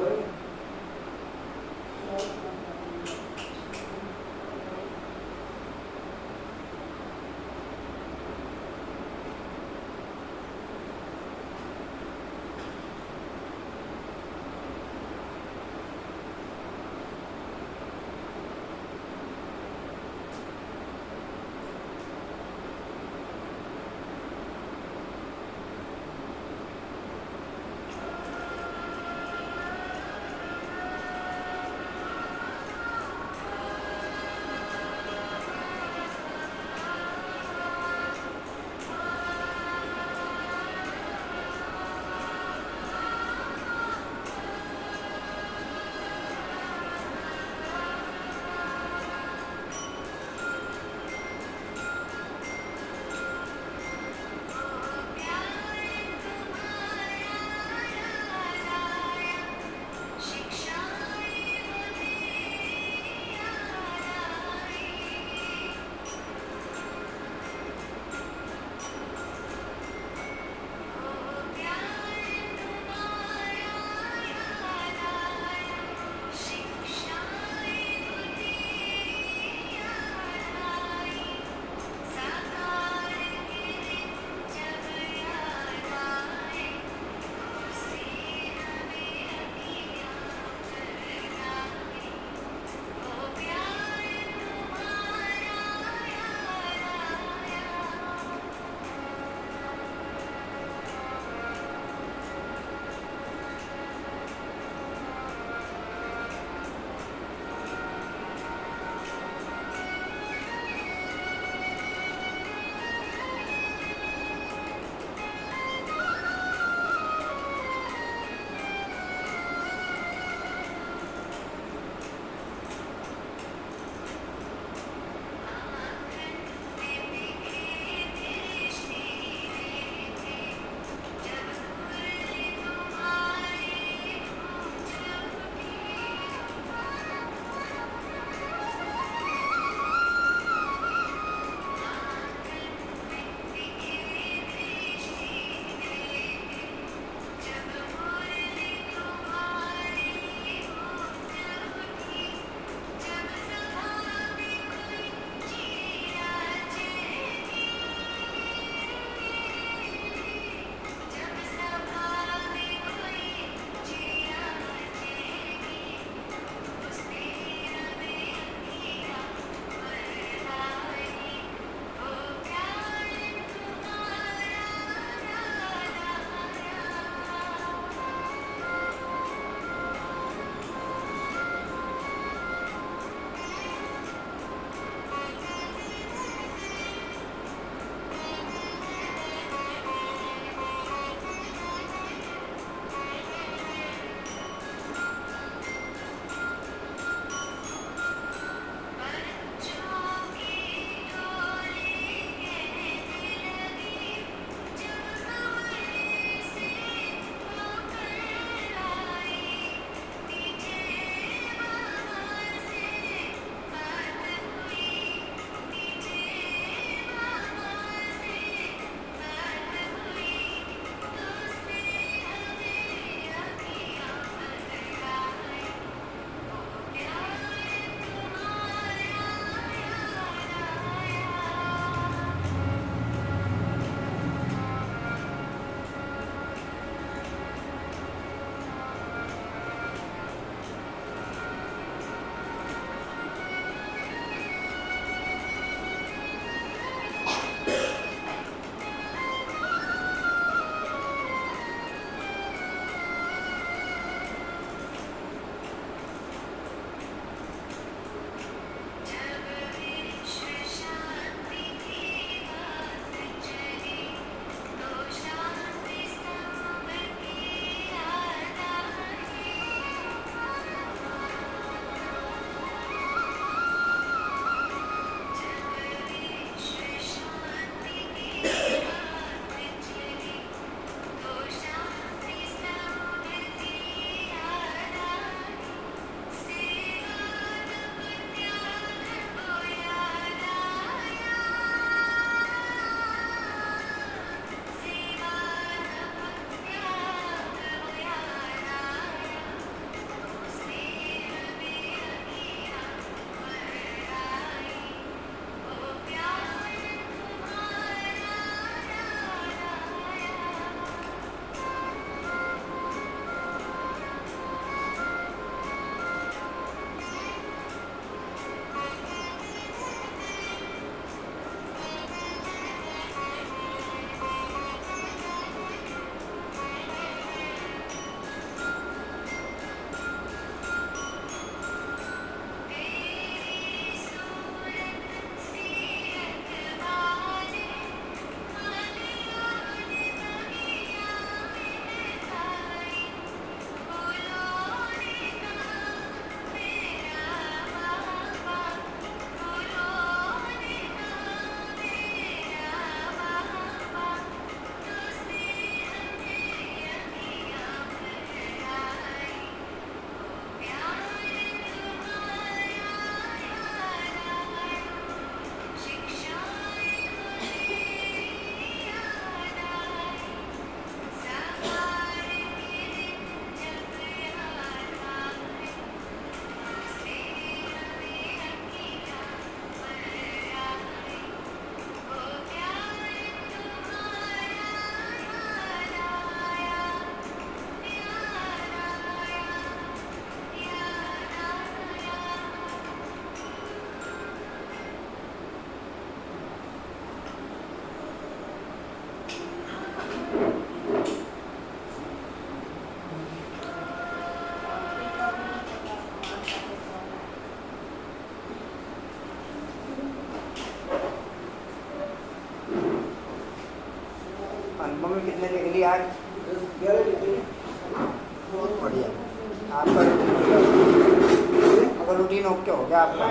में कितने लिख लिए आज? बहुत बढ़िया। आपका रूटीन हो गया? अगर रूटीन ओके हो गया आपका